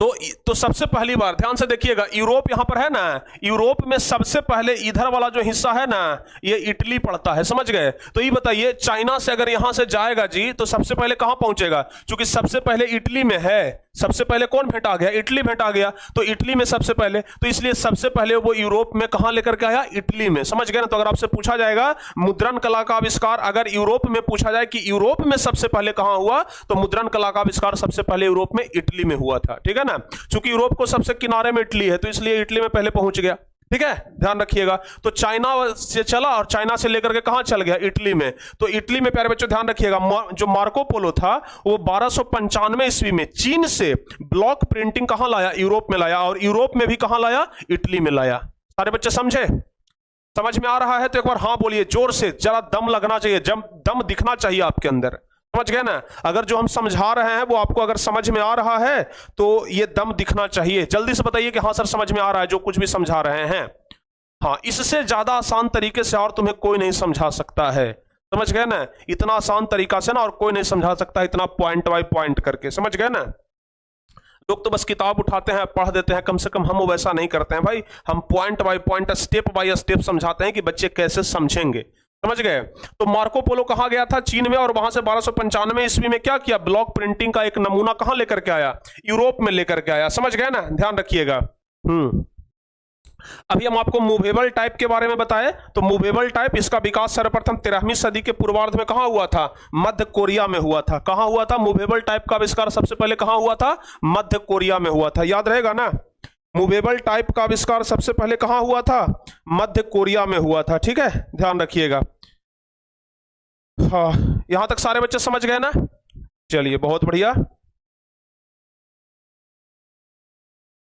तो सबसे पहली बार ध्यान से देखिएगा, यूरोप यहां पर है ना, यूरोप में सबसे पहले इधर वाला जो हिस्सा है ना, ये इटली पड़ता है, समझ गए। तो ये बताइए, चाइना से अगर यहां से जाएगा जी, तो सबसे पहले कहां पहुंचेगा? क्योंकि सबसे पहले इटली में है, सबसे पहले कौन भेंटा गया? इटली भेंटा गया, तो इटली में सबसे पहले, तो इसलिए सबसे पहले वो यूरोप में कहां लेकर के आया? इटली में, समझ गए ना। तो अगर आपसे पूछा जाएगा मुद्रण कला का आविष्कार, अगर यूरोप में पूछा जाए कि यूरोप में सबसे पहले कहां हुआ, तो मुद्रण कला का आविष्कार सबसे पहले यूरोप में इटली में हुआ था। ठीक है ना, क्योंकि यूरोप को सबसे किनारे में इटली है, तो इसलिए इटली में पहले पहुंच गया। ठीक है, ध्यान रखिएगा। तो चाइना से चला और चाइना से लेकर के कहां चल गया? इटली में। तो इटली में प्यारे बच्चों ध्यान रखिएगा, जो मार्को पोलो था वो 1295 ईस्वी में चीन से ब्लॉक प्रिंटिंग कहां लाया? यूरोप में लाया, और यूरोप में भी कहां लाया? इटली में लाया। सारे बच्चे समझे? समझ में आ रहा है तो एक बार हां बोलिए जोर से, जरा दम लगना चाहिए, दम दिखना चाहिए आपके अंदर, समझ गए ना। अगर जो हम समझा रहे हैं वो आपको अगर समझ में आ रहा है तो ये दम दिखना चाहिए। जल्दी से बताइए कि हाँ सर समझ में आ रहा है जो कुछ भी समझा रहे हैं। हाँ, इससे ज्यादा आसान तरीके से और तुम्हें कोई नहीं समझा सकता है, समझ गए ना। इतना आसान तरीका से ना और कोई नहीं समझा सकता, इतना पॉइंट बाय पॉइंट करके, समझ गए ना। लोग तो बस किताब उठाते हैं पढ़ देते हैं, कम से कम हम वो वैसा नहीं करते हैं भाई। हम point by point, step by step समझाते हैं कि बच्चे कैसे समझेंगे, समझ गए। तो मार्को पोलो कहां गया था? चीन में, और वहां से 1295 ईस्वी में क्या किया? ब्लॉक प्रिंटिंग का एक नमूना कहां लेकर के आया? यूरोप में लेकर के आया, समझ गए ना, ध्यान रखिएगा। अभी हम आपको मूवेबल टाइप के बारे में बताए, तो मूवेबल टाइप इसका विकास सर्वप्रथम 13वीं सदी के पूर्वार्ध में कहां हुआ था? मध्य कोरिया में हुआ था। कहां हुआ था? मूवेबल टाइप का आविष्कार सबसे पहले कहां हुआ था? मध्य कोरिया में हुआ था, याद रहेगा ना। मूवेबल टाइप का आविष्कार सबसे पहले कहां हुआ था? मध्य कोरिया में हुआ था। ठीक है, ध्यान रखिएगा। हाँ, यहां तक सारे बच्चे समझ गए ना? चलिए, बहुत बढ़िया।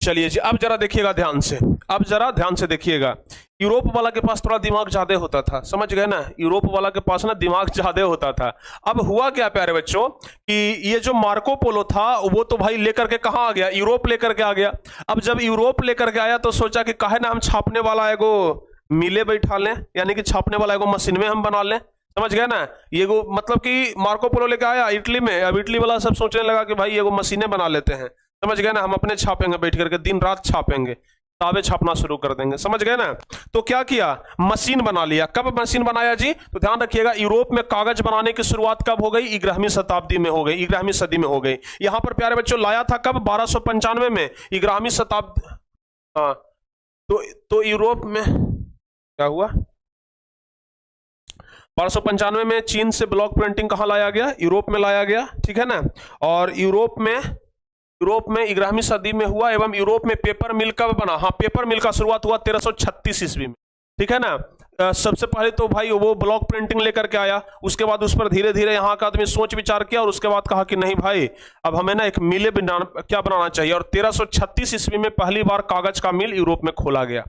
चलिए जी, अब जरा देखिएगा ध्यान से, अब जरा ध्यान से देखिएगा। यूरोप वाला के पास थोड़ा दिमाग ज्यादा होता था, समझ गए ना। यूरोप वाला के पास ना दिमाग ज्यादा होता था। अब हुआ क्या प्यारे बच्चों कि ये जो मार्को पोलो था वो तो भाई लेकर के कहां आ गया? यूरोप लेकर के आ गया। अब जब यूरोप लेकर के आया तो सोचा कि काहे ना हम छापने वाला एगो मिले बैठा लें, यानी कि छापने वाला एगो मशीन में हम बना लें, समझ गए ना। ये मतलब कि मार्को पोलो लेकर आया इटली में, अब इटली वाला सब सोचने लगा कि भाई ये मशीनें बना लेते हैं, समझ गए ना, हम अपने छापेंगे बैठ करके, दिन रात छापेंगे, किताबें छापना शुरू कर देंगे, समझ गए ना। तो क्या किया? मशीन बना लिया। कब मशीन बनाया जी? तो ध्यान रखिएगा, यूरोप में कागज बनाने की शुरुआत कब हो गई? 11वीं शताब्दी में हो गई, 11वीं सदी में हो गई। यहां पर प्यारे बच्चों लाया था कब? 1295 में, 11वीं शताब्दी। हाँ, तो यूरोप में क्या हुआ? 1295 में चीन से ब्लॉक प्रिंटिंग कहां लाया गया? यूरोप में लाया गया, ठीक है ना। और यूरोप में 11वीं सदी में हुआ। एवं यूरोप में पेपर मिल कब बना? हाँ, पेपर मिल का शुरुआत हुआ 1336 ईस्वी में, ठीक है ना। सबसे पहले तो भाई वो ब्लॉक प्रिंटिंग लेकर के आया, उसके बाद उस पर धीरे धीरे यहाँ का आदमी सोच विचार किया, और उसके बाद कहा कि नहीं भाई, अब हमें ना एक मिले क्या बनाना चाहिए। और 1336 ईस्वी में पहली बार कागज का मिल यूरोप में खोला गया।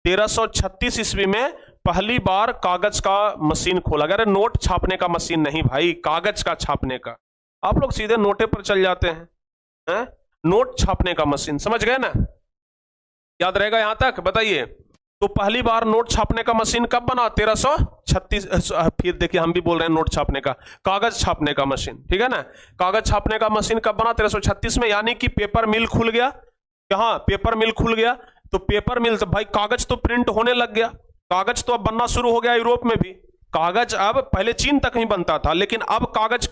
1336 ईस्वी में पहली बार कागज का मशीन खोला गया। अरे नोट छापने का मशीन नहीं भाई, कागज का छापने का। आप लोग सीधे नोटे पर चल जाते हैं, नोट छापने का मशीन, समझ गए ना। याद रहेगा यहां तक? बताइए। तो पहली बार नोट छापने का मशीन कब बना? 1336। फिर देखिए हम भी बोल रहे हैं नोट छापने का, कागज छापने का मशीन, ठीक है ना। कागज छापने का मशीन कब बना? 1336 में, यानी कि पेपर मिल खुल गया। कहां? पेपर मिल खुल गया। तो पेपर मिल, तो भाई कागज तो प्रिंट होने लग गया, कागज तो अब बनना शुरू हो गया यूरोप में भी। कागज अब पहले चीन तक ही बनता था, लेकिन अब कागज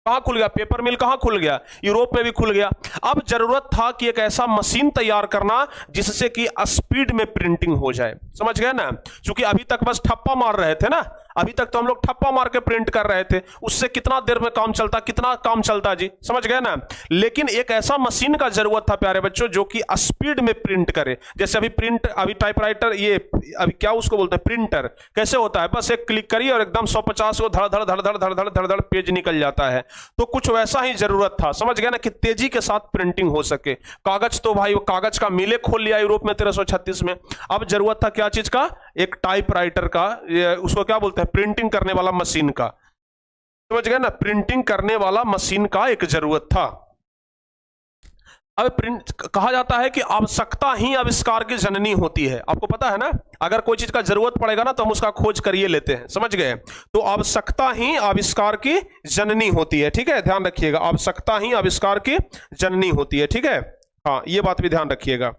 कहां खुल गया? पेपर मिल कहां खुल गया? यूरोप में भी खुल गया। अब जरूरत था कि एक ऐसा मशीन तैयार करना जिससे कि स्पीड में प्रिंटिंग हो जाए, समझ गए ना। क्योंकि अभी तक बस ठप्पा मार रहे थे ना, अभी तक तो हम लोग ठप्पा मार के प्रिंट कर रहे थे, उससे कितना देर में काम चलता, कितना काम चलता जी, समझ गए ना। लेकिन एक ऐसा मशीन का जरूरत था प्यारे बच्चों जो कि स्पीड में प्रिंट करे। जैसे अभी टाइपराइटर, ये अभी क्या उसको बोलते हैं, प्रिंटर कैसे होता है? बस एक क्लिक करिए और एकदम 150 को धड़ धड़ धड़ धड़ धड़ धड़ धड़ धड़ पेज निकल जाता है। तो कुछ वैसा ही जरूरत था, समझ गए ना, कि तेजी के साथ प्रिंटिंग हो सके। कागज तो भाई वो कागज का मिले खोल लिया यूरोप में 1336 में। अब जरूरत था क्या चीज का? एक टाइपराइटर का, उसको क्या बोलते हैं, प्रिंटिंग करने वाला मशीन का, समझ गए ना, प्रिंटिंग करने वाला मशीन का एक जरूरत था। अब प्रिंट कहा जाता है कि आवश्यकता ही आविष्कार की जननी होती है। आपको पता है ना, अगर कोई चीज का जरूरत पड़ेगा ना तो हम उसका खोज करिए लेते हैं, समझ गए। तो आवश्यकता ही आविष्कार की जननी होती है, ठीक है, ध्यान रखिएगा, आवश्यकता ही आविष्कार की जननी होती है, ठीक है। हाँ, ये बात भी ध्यान रखिएगा।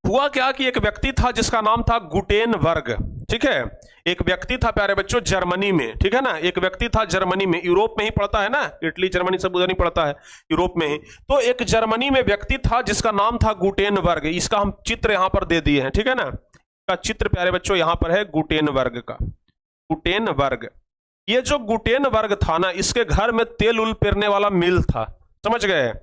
हुआ क्या कि एक व्यक्ति था जिसका नाम था गुटेनबर्ग, ठीक है। एक व्यक्ति था प्यारे बच्चों जर्मनी में, ठीक है ना, एक व्यक्ति था जर्मनी में, यूरोप में ही पड़ता है ना, इटली जर्मनी सब उधर नहीं पड़ता है, यूरोप में ही। तो एक जर्मनी में व्यक्ति था जिसका नाम था गुटेनबर्ग। इसका हम चित्र यहां पर दे दिए हैं, ठीक है ना, इसका चित्र प्यारे बच्चों यहां पर है गुटेनबर्ग का। गुटेनबर्ग, ये जो गुटेनबर्ग था ना, इसके घर में तेल उल पेरने वाला मिल था, समझ गए।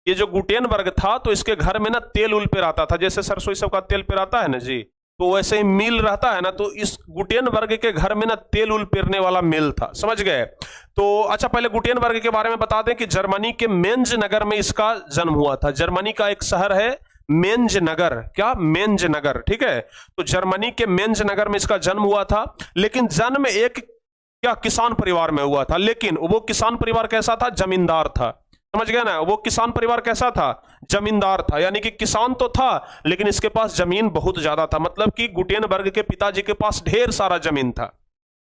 ये जो गुटेनबर्ग था तो इसके घर में ना तेल उल पेराता था, जैसे सरसों सब का तेल पेराता है ना जी, तो वैसे ही मिल रहता है ना, तो इस गुटेनबर्ग के घर में ना तेल उल पेरने वाला मिल था, समझ गए। तो अच्छा, पहले गुटेनबर्ग के बारे में बता दें कि जर्मनी के मेंज नगर में इसका जन्म हुआ था। जर्मनी का एक शहर है मेंज नगर, क्या, मेंज नगर, ठीक है। तो जर्मनी के मेंज नगर में इसका जन्म हुआ था, लेकिन जन्म एक क्या किसान परिवार में हुआ था। लेकिन वो किसान परिवार कैसा था, जमींदार था, समझ गया ना। वो किसान परिवार कैसा था, जमींदार था, यानी कि किसान तो था लेकिन इसके पास जमीन बहुत ज्यादा था। मतलब कि गुटेनबर्ग के पिताजी के पास ढेर सारा जमीन था,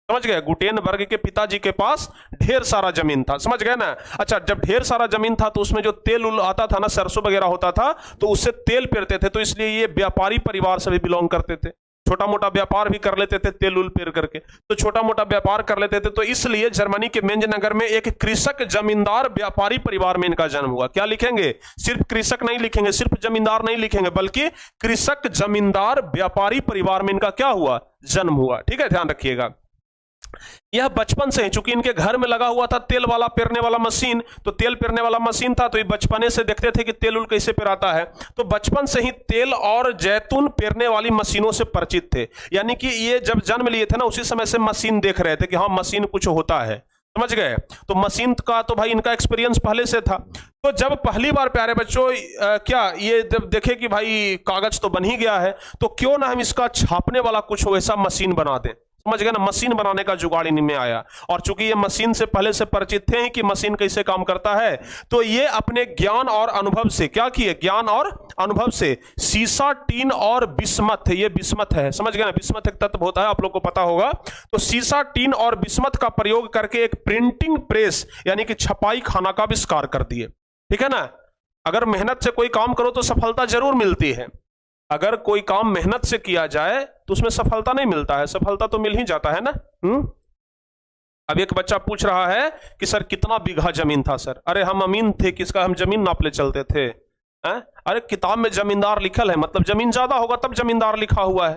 समझ गए। गुटेनबर्ग के पिताजी के पास ढेर सारा जमीन था, समझ गए ना। अच्छा, जब ढेर सारा जमीन था तो उसमें जो तेल उल आता था ना, सरसों वगैरह होता था, तो उससे तेल पेरते थे। तो इसलिए ये व्यापारी परिवार से भी बिलोंग करते थे, छोटा मोटा व्यापार भी कर लेते थे तेल उल पेर करके, तो छोटा मोटा व्यापार कर लेते थे। तो इसलिए जर्मनी के मेंज नगर में एक कृषक जमींदार व्यापारी परिवार में इनका जन्म हुआ। क्या लिखेंगे, सिर्फ कृषक नहीं लिखेंगे, सिर्फ जमींदार नहीं लिखेंगे, बल्कि कृषक जमींदार व्यापारी परिवार में इनका क्या हुआ, जन्म हुआ, ठीक है, ध्यान रखिएगा। यह बचपन से ही, चूंकि इनके घर में लगा हुआ था तेल वाला पेरने वाला मशीन, तो तेल पेरने वाला मशीन था, तो ये बचपने से देखते थे कि तेल उल कैसे पेराता है। तो बचपन से ही तेल और जैतून पेरने वाली मशीनों से परिचित थे। यानी कि ये जब जन्म लिए थे ना, उसी समय से मशीन देख रहे थे कि हाँ मशीन कुछ होता है, समझ गए। तो मशीन का तो भाई इनका एक्सपीरियंस पहले से था। तो जब पहली बार प्यारे बच्चों क्या ये जब देखे कि भाई कागज तो बन ही गया है, तो क्यों ना हम इसका छापने वाला कुछ वैसा मशीन बना दें, समझ गए ना। मशीन बनाने का जुगाड़ इनमें आया, और चूंकि ये मशीन से पहले से परिचित थे कि मशीन कैसे काम करता है, तो ये अपने ज्ञान और अनुभव से क्या किए, ज्ञान और अनुभव से सीसा, टीन और बिस्मथ, ये बिस्मथ है, समझ गए ना, बिस्मथ एक तत्व होता है, आप लोग को पता होगा। तो सीसा, टीन और बिस्मथ का प्रयोग करके एक प्रिंटिंग प्रेस यानी कि छपाई खाना का आविष्कार कर दिए, ठीक है ना। अगर मेहनत से कोई काम करो तो सफलता जरूर मिलती है, अगर कोई काम मेहनत से किया जाए तो उसमें सफलता नहीं मिलता है, सफलता तो मिल ही जाता है ना। अब एक बच्चा पूछ रहा है कि सर कितना बीघा जमीन था सर। अरे हम अमीन थे किसका, हम जमीन नाप ले चलते थे। अरे किताब में जमींदार लिखल है, मतलब जमीन ज्यादा होगा तब जमींदार लिखा हुआ है,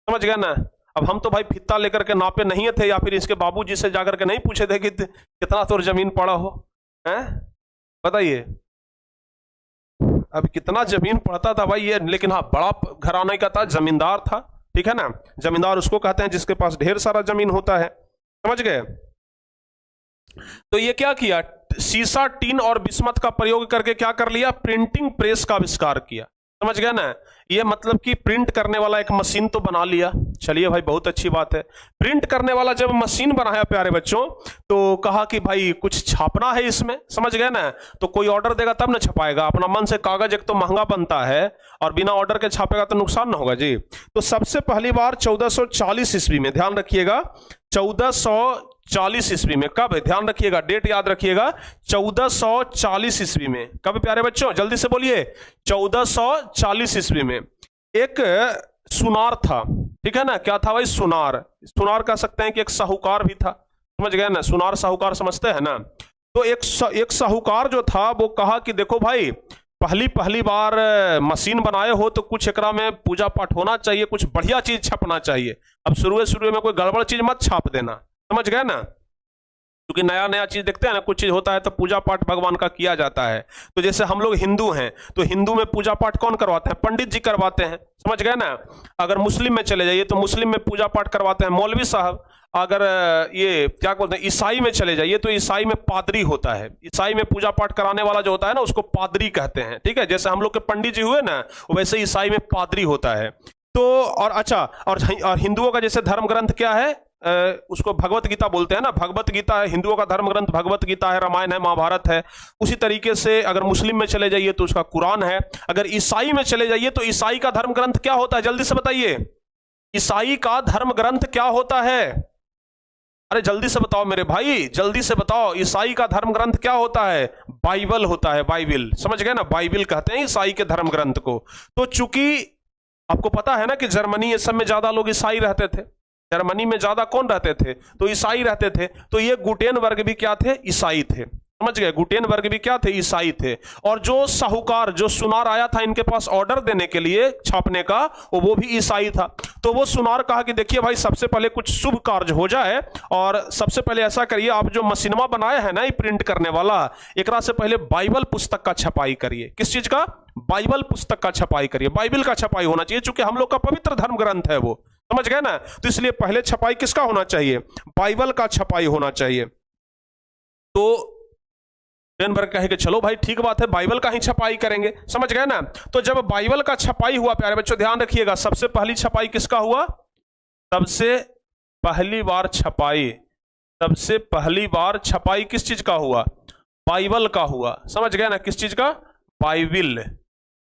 समझ गए ना। अब हम तो भाई फित्ता लेकर के नापे नहीं थे, या फिर इसके बाबूजी से जाकर के नहीं पूछे थे कि कितना तो जमीन पड़ा हो, बताइए। अब कितना जमीन पड़ता था भाई ये, लेकिन हाँ बड़ा घराने का था, जमींदार था, ठीक है ना। जमींदार उसको कहते हैं जिसके पास ढेर सारा जमीन होता है, समझ गए। तो ये क्या किया, सीसा, टीन और बिस्मथ का प्रयोग करके क्या कर लिया, प्रिंटिंग प्रेस का आविष्कार किया, समझ गया ना। ये मतलब कि प्रिंट करने वाला एक मशीन तो बना लिया, चलिए भाई बहुत अच्छी बात है। प्रिंट करने वाला जब मशीन बनाया प्यारे बच्चों, तो कहा कि भाई कुछ छापना है इसमें, समझ गए ना। तो कोई ऑर्डर देगा तब ना छपाएगा, अपना मन से कागज एक तो महंगा बनता है और बिना ऑर्डर के छापेगा तो नुकसान ना होगा जी। तो सबसे पहली बार 1440 ईस्वी में, ध्यान रखिएगा 1440 ईस्वी में, कब, ध्यान रखिएगा डेट याद रखिएगा, 1440 ईस्वी में, कब प्यारे बच्चों जल्दी से बोलिए, 1440 ईस्वी में एक सुनार था, ठीक है ना। क्या था भाई, सुनार। सुनार कह सकते हैं कि एक साहूकार भी था, समझ गए ना, सुनार साहूकार समझते हैं ना। तो एक साहूकार जो था वो कहा कि देखो भाई पहली बार मशीन बनाए हो तो कुछ एकरा में पूजा पाठ होना चाहिए, कुछ बढ़िया चीज छपना चाहिए। अब शुरू में कोई गड़बड़ चीज मत छाप देना, समझ गए ना, क्योंकि नया नया चीज देखते हैं ना, कुछ चीज होता है तो पूजा पाठ भगवान का किया जाता है। तो जैसे हम लोग हिंदू हैं तो हिंदू में पूजा पाठ कौन करवाते हैं, पंडित जी करवाते हैं, समझ गए ना। अगर मुस्लिम में चले जाइए तो मुस्लिम में पूजा पाठ करवाते हैं मौलवी साहब। अगर ये क्या बोलते हैं ईसाई में चले जाइए तो ईसाई में पादरी होता है, ईसाई में पूजा पाठ कराने वाला जो होता है ना उसको पादरी कहते हैं, ठीक है। जैसे हम लोग के पंडित जी हुए ना, वैसे ईसाई में पादरी होता है। तो और अच्छा, और हिंदुओं का जैसे धर्म ग्रंथ क्या है, उसको भगवत गीता बोलते हैं ना, भगवत गीता है हिंदुओं का धर्म ग्रंथ, भगवत गीता है, रामायण है, महाभारत है। उसी तरीके से अगर मुस्लिम में चले जाइए तो उसका कुरान है, अगर ईसाई में चले जाइए तो ईसाई का धर्म ग्रंथ क्या होता है, जल्दी से बताइए, ईसाई का धर्म ग्रंथ क्या होता है? अरे जल्दी से बताओ मेरे भाई, जल्दी से बताओ, ईसाई का धर्म ग्रंथ क्या होता है? बाइबल होता है, बाइबल, समझ गए ना, बाइबल कहते हैं ईसाई के धर्म ग्रंथ को। तो चूंकि आपको पता है ना कि जर्मनी ये सब में ज्यादा लोग ईसाई रहते थे, जर्मनी में ज्यादा कौन रहते थे? तो ईसाई रहते थे। तो ये गुटेनबर्ग भी क्या थे? ईसाई थे, समझ गए, गुटेनबर्ग भी क्या थे? ईसाई थे। और जो साहूकार, जो सुनार आया था इनके पास ऑर्डर देने के लिए छापने का, वो भी ईसाई था। तो वो सुनार कहा कि देखिए भाई, सबसे पहले कुछ शुभ कार्य हो जाए और सबसे पहले ऐसा करिए, आप जो मशीनमा बनाए हैं ना ये प्रिंट करने वाला, एकरा से पहले बाइबल पुस्तक का छपाई करिए। किस चीज का? बाइबल पुस्तक का छपाई करिए, बाइबल का छपाई होना चाहिए, चूंकि हम लोग का पवित्र धर्म ग्रंथ है वो, समझ गए ना। तो इसलिए पहले छपाई किसका होना चाहिए? बाइबल का छपाई होना चाहिए। तो गुटेनबर्ग कहे कि चलो भाई ठीक बात है, बाइबल का ही छपाई करेंगे, समझ गए ना। तो जब बाइबल का छपाई हुआ, प्यारे बच्चों ध्यान रखिएगा, सबसे पहली छपाई किसका हुआ? सबसे पहली बार छपाई, सबसे पहली बार छपाई किस चीज का हुआ? बाइबल का हुआ, समझ गए ना, किस चीज का? बाइबल,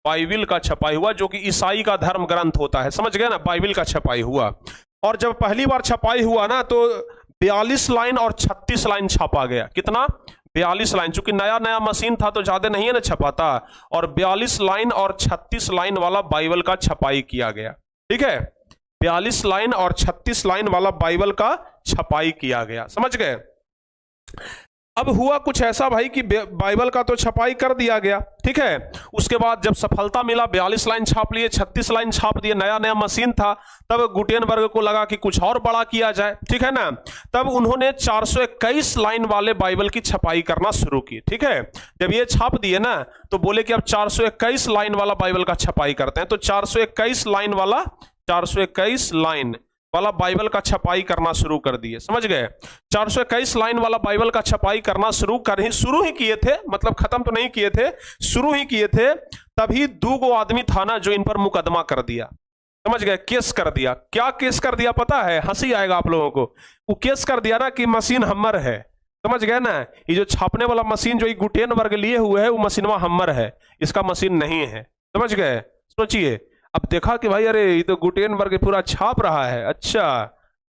बाइबल का छपाई हुआ, जो कि ईसाई का धर्म ग्रंथ होता है, समझ गए ना, बाइबल का छपाई हुआ। और जब पहली बार छपाई हुआ ना तो 42 लाइन और 36 लाइन छापा गया। कितना? 42 लाइन, चूंकि नया नया मशीन था तो ज्यादा नहीं है ना छपाता, और 42 लाइन और 36 लाइन वाला बाइबल का छपाई किया गया, ठीक है, 42 लाइन और 36 लाइन वाला बाइबल का छपाई किया गया, समझ गए। अब हुआ कुछ ऐसा भाई कि बाइबल का तो छपाई कर दिया गया, ठीक है, उसके बाद जब सफलता मिला, 42 लाइन छाप लिए, 36 लाइन छाप दिए, नया नया मशीन था, तब गुटेनबर्ग को लगा कि कुछ और बड़ा किया जाए, ठीक है ना। तब उन्होंने 421 लाइन वाले बाइबल की छपाई करना शुरू की, ठीक है। जब ये छाप दिए ना तो बोले कि अब 421 लाइन वाला बाइबल का छपाई करते हैं, तो 421 लाइन वाला, 421 लाइन वाला बाइबल का छपाई करना शुरू कर दिए, समझ गए। 421 लाइन वाला बाइबल का छपाई करना शुरू ही किए थे, मतलब खत्म तो नहीं किए थे, शुरू ही किए थे। तभी 2 आदमी था ना जो इन पर मुकदमा कर दिया, समझ गए, केस कर दिया। क्या केस कर दिया पता है? हंसी आएगा आप लोगों को। वो केस कर दिया ना कि मशीन हम्मर है, समझ गए ना, ये जो छापने वाला मशीन जो गुटेनबर्ग लिए हुए है वो मशीनवा हम्मर है, इसका मशीन नहीं है, समझ गए। सोचिए, अब देखा कि भाई अरे ये तो गुटेनबर्ग पूरा छाप रहा है, अच्छा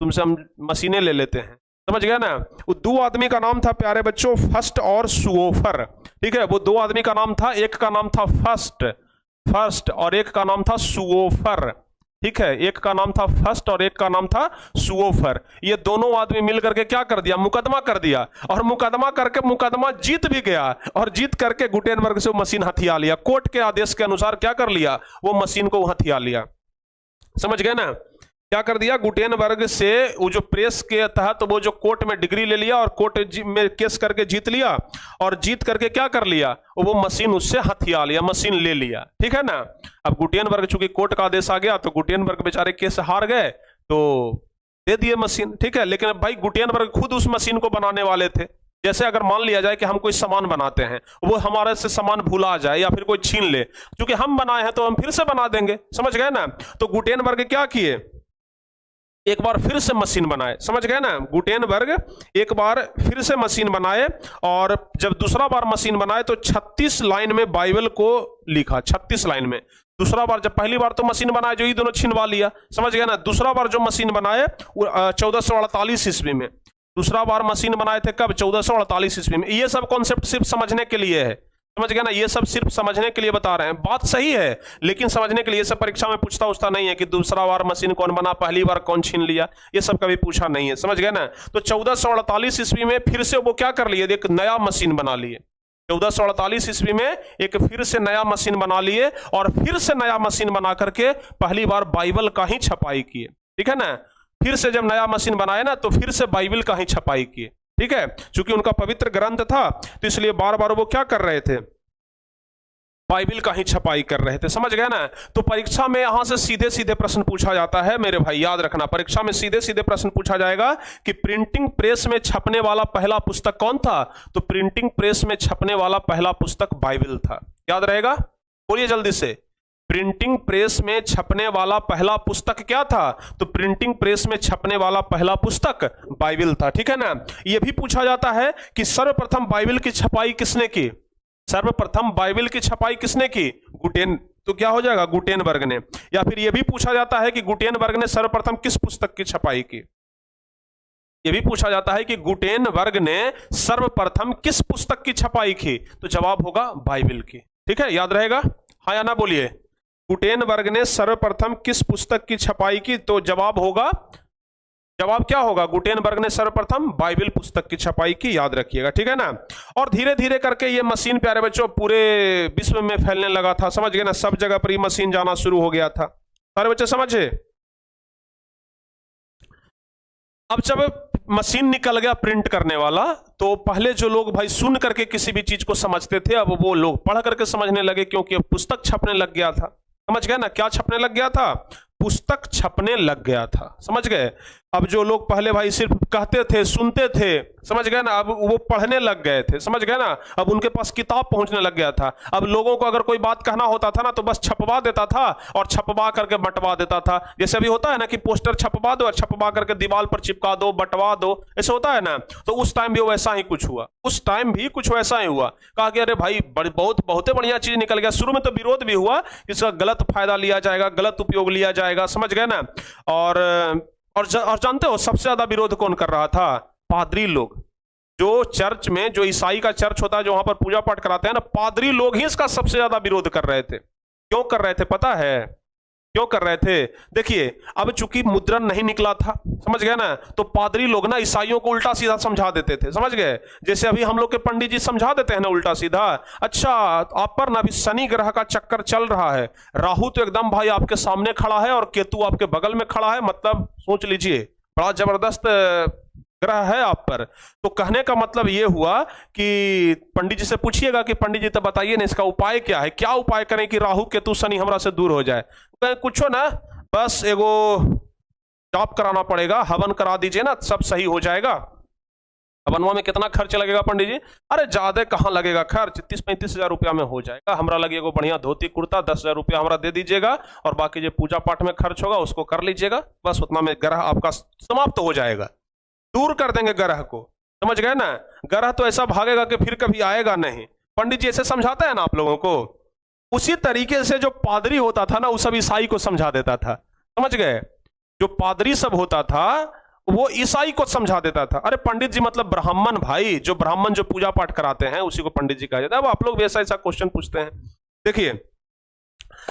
तुमसे हम मशीनें ले लेते हैं, समझ गए ना। वो 2 आदमी का नाम था प्यारे बच्चों, फर्स्ट और सुओफर, ठीक है, वो 2 आदमी का नाम था, एक का नाम था फर्स्ट और एक का नाम था सुओफर, ठीक है, एक का नाम था फर्स्ट और एक का नाम था सुओफर। ये दोनों आदमी मिल करके क्या कर दिया? मुकदमा कर दिया, और मुकदमा करके मुकदमा जीत भी गया, और जीत करके गुटेनबर्ग से वो मशीन हथिया लिया, कोर्ट के आदेश के अनुसार क्या कर लिया? वो मशीन को हथिया लिया, समझ गए ना। क्या कर दिया? गुटेनबर्ग से वो जो प्रेस के तहत तो वो जो कोर्ट में डिग्री ले लिया और कोर्ट में केस करके जीत लिया, और जीत करके क्या कर लिया? वो मशीन उससे हथिया लिया, मशीन ले लिया, ठीक है ना। अब गुटेनबर्ग चूंकि कोर्ट का आदेश आ गया तो गुटेनबर्ग बेचारे केस हार गए, तो दे दिए मशीन, ठीक है। लेकिन भाई गुटेनबर्ग खुद उस मशीन को बनाने वाले थे। जैसे अगर मान लिया जाए कि हम कोई सामान बनाते हैं, वो हमारे से सामान भूला जाए या फिर कोई छीन ले, क्योंकि हम बनाए हैं तो हम फिर से बना देंगे, समझ गए ना। तो गुटेनबर्ग क्या किए? एक बार फिर से मशीन बनाए, समझ गए ना। गुटेनबर्ग एक बार फिर से मशीन बनाए, और जब दूसरा बार मशीन बनाए तो 36 लाइन में बाइबल को लिखा, 36 लाइन में। दूसरा बार, जब पहली बार तो मशीन बनाए जो ये दोनों छिनवा लिया, समझ गए ना। दूसरा बार जो मशीन बनाए 1448 ईस्वी में, दूसरा बार मशीन बनाए थे कब? 1448 ईस्वी में। ये सब कॉन्सेप्ट सिर्फ समझने के लिए है, समझ गए ना, ये सब सिर्फ समझने के लिए बता रहे हैं, बात सही है लेकिन समझने के लिए। सब परीक्षा में पूछता नहीं है कि दूसरा बार मशीन कौन बना, पहली बार कौन छीन लिया, ये सब कभी पूछा नहीं है, समझ गए ना। तो 1448 ईस्वी में फिर से वो क्या कर लिए? एक नया मशीन बना लिए। 1448 ईस्वी में एक फिर से नया मशीन बना लिए, और फिर से नया मशीन बना करके पहली बार बाइबल का ही छपाई किए, ठीक है ना। फिर से जब नया मशीन बनाए ना तो फिर से बाइबल का ही छपाई किए, ठीक है। चूंकि उनका पवित्र ग्रंथ था तो इसलिए बार बार वो क्या कर रहे थे? बाइबल का ही छपाई कर रहे थे, समझ गए ना। तो परीक्षा में यहां से सीधे सीधे प्रश्न पूछा जाता है मेरे भाई, याद रखना, परीक्षा में सीधे सीधे प्रश्न पूछा जाएगा कि प्रिंटिंग प्रेस में छपने वाला पहला पुस्तक कौन था? तो प्रिंटिंग प्रेस में छपने वाला पहला पुस्तक बाइबल था, याद रहेगा, बोलिए जल्दी से। प्रिंटिंग प्रेस में छपने वाला पहला पुस्तक क्या था? तो प्रिंटिंग प्रेस में छपने वाला पहला पुस्तक बाइबिल था। ठीक है ना। यह भी पूछा जाता है कि सर्वप्रथम बाइबिल की छपाई किसने की? सर्वप्रथम बाइबिल की छपाई किसने की? गुटेन, तो क्या हो जाएगा? गुटेनबर्ग ने। या फिर यह भी पूछा जाता है कि गुटेनबर्ग ने सर्वप्रथम किस पुस्तक की छपाई की? यह भी पूछा जाता है कि गुटेनबर्ग ने सर्वप्रथम किस पुस्तक की छपाई की? तो जवाब होगा बाइबिल की। ठीक है, याद रहेगा, हाँ या ना बोलिए। गुटेनबर्ग ने सर्वप्रथम किस पुस्तक की छपाई की? तो जवाब होगा, जवाब क्या होगा? गुटेनबर्ग ने सर्वप्रथम बाइबिल पुस्तक की छपाई की, याद रखिएगा। ठीक है ना। और धीरे धीरे करके ये मशीन प्यारे बच्चों पूरे विश्व में फैलने लगा था, समझ गए ना। सब जगह पर ये मशीन जाना शुरू हो गया था। सारे बच्चे समझे? अब जब मशीन निकल गया प्रिंट करने वाला, तो पहले जो लोग भाई सुन करके किसी भी चीज को समझते थे, अब वो लोग पढ़ करके समझने लगे, क्योंकि अब पुस्तक छपने लग गया था। समझ गए ना, क्या छपने लग गया था? पुस्तक छपने लग गया था, समझ गए। अब जो लोग पहले भाई सिर्फ कहते थे, सुनते थे, समझ गए ना, अब वो पढ़ने लग गए थे, समझ गए ना। अब उनके पास किताब पहुंचने लग गया था। अब लोगों को अगर कोई बात कहना होता था ना, तो बस छपवा देता था और छपवा करके बंटवा देता था। जैसे अभी होता है ना कि पोस्टर छपवा दो और छपवा करके दीवार पर चिपका दो, बंटवा दो, ऐसे होता है ना। तो उस टाइम भी वैसा ही कुछ हुआ, उस टाइम भी कुछ वैसा ही हुआ। कहा कि अरे भाई बहुत बढ़िया चीज निकल गया। शुरू में तो विरोध भी हुआ कि इसका गलत फायदा लिया जाएगा, गलत उपयोग लिया जाएगा, समझ गए ना। और जानते हो सबसे ज्यादा विरोध कौन कर रहा था? पादरी लोग। जो चर्च में, जो ईसाई का चर्च होता है, जो वहां पर पूजा पाठ कराते हैं ना, पादरी लोग ही इसका सबसे ज्यादा विरोध कर रहे थे। क्यों कर रहे थे पता है? क्यों कर रहे थे? देखिए, अब चूंकि मुद्रण नहीं निकला था, समझ गए ना, तो पादरी लोग ना ईसाइयों को उल्टा सीधा समझा देते थे, समझ गए। जैसे अभी हम लोग के पंडित जी समझा देते हैं ना उल्टा सीधा। अच्छा, आप पर ना अभी शनि ग्रह का चक्कर चल रहा है, राहु तो एकदम भाई आपके सामने खड़ा है और केतु आपके बगल में खड़ा है, मतलब सोच लीजिए बड़ा जबरदस्त ग्रह है आप पर। तो कहने का मतलब यह हुआ कि पंडित जी से पूछिएगा कि पंडित जी तो बताइए ना इसका उपाय क्या है, क्या उपाय करें कि राहु केतु शनि हमरा से दूर हो जाए। कुछ ना, बस एगो जाप कराना पड़ेगा, हवन करा दीजिए ना, सब सही हो जाएगा। हवनवा में कितना खर्च लगेगा पंडित जी? अरे ज्यादा कहाँ लगेगा खर्च, 30-35 हजार रुपया में हो जाएगा। हमरा लगे एगो बढ़िया धोती कुर्ता 10,000 रुपया हमरा दे दीजिएगा, और बाकी जो पूजा पाठ में खर्च होगा उसको कर लीजिएगा, बस उतना में ग्रह आपका समाप्त हो जाएगा। दूर कर देंगे ग्रह को, समझ गए ना। ग्रह तो ऐसा भागेगा कि फिर कभी आएगा नहीं। पंडित जी ऐसे समझाते हैं ना आप लोगों को, उसी तरीके से जो पादरी होता था ना, वो सब ईसाई को समझा देता था, समझ गए। जो पादरी सब होता था वो ईसाई को समझा देता था। अरे पंडित जी मतलब ब्राह्मण भाई, जो ब्राह्मण जो पूजा पाठ कराते हैं उसी को पंडित जी कहा जाता है। अब आप लोग भी ऐसा ऐसा क्वेश्चन पूछते हैं। देखिए,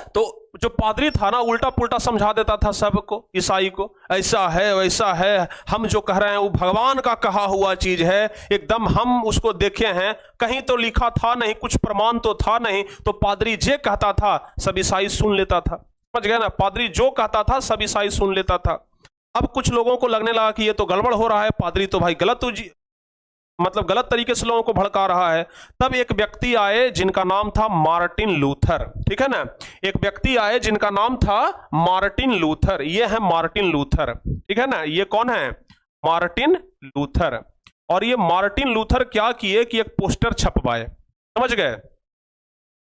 तो जो पादरी था ना, उल्टा पुल्टा समझा देता था सबको, ईसाई को, ऐसा है वैसा है, हम जो कह रहे हैं वो भगवान का कहा हुआ चीज है, एकदम हम उसको देखे हैं, कहीं तो लिखा था नहीं, कुछ प्रमाण तो था नहीं। तो पादरी जे कहता था सब ईसाई सुन लेता था, समझ गए ना। पादरी जो कहता था सब ईसाई सुन लेता था। अब कुछ लोगों को लगने लगा कि ये तो गड़बड़ हो रहा है, पादरी तो भाई गलत मतलब गलत तरीके से लोगों को भड़का रहा है। तब एक व्यक्ति आए जिनका नाम था मार्टिन लूथर, ठीक है ना। एक व्यक्ति आए जिनका नाम था मार्टिन लूथर। ये है मार्टिन लूथर, ठीक है ना। ये कौन है? Martin Luther. और ये मार्टिन लूथर क्या किए कि एक पोस्टर छपवाए, समझ गए,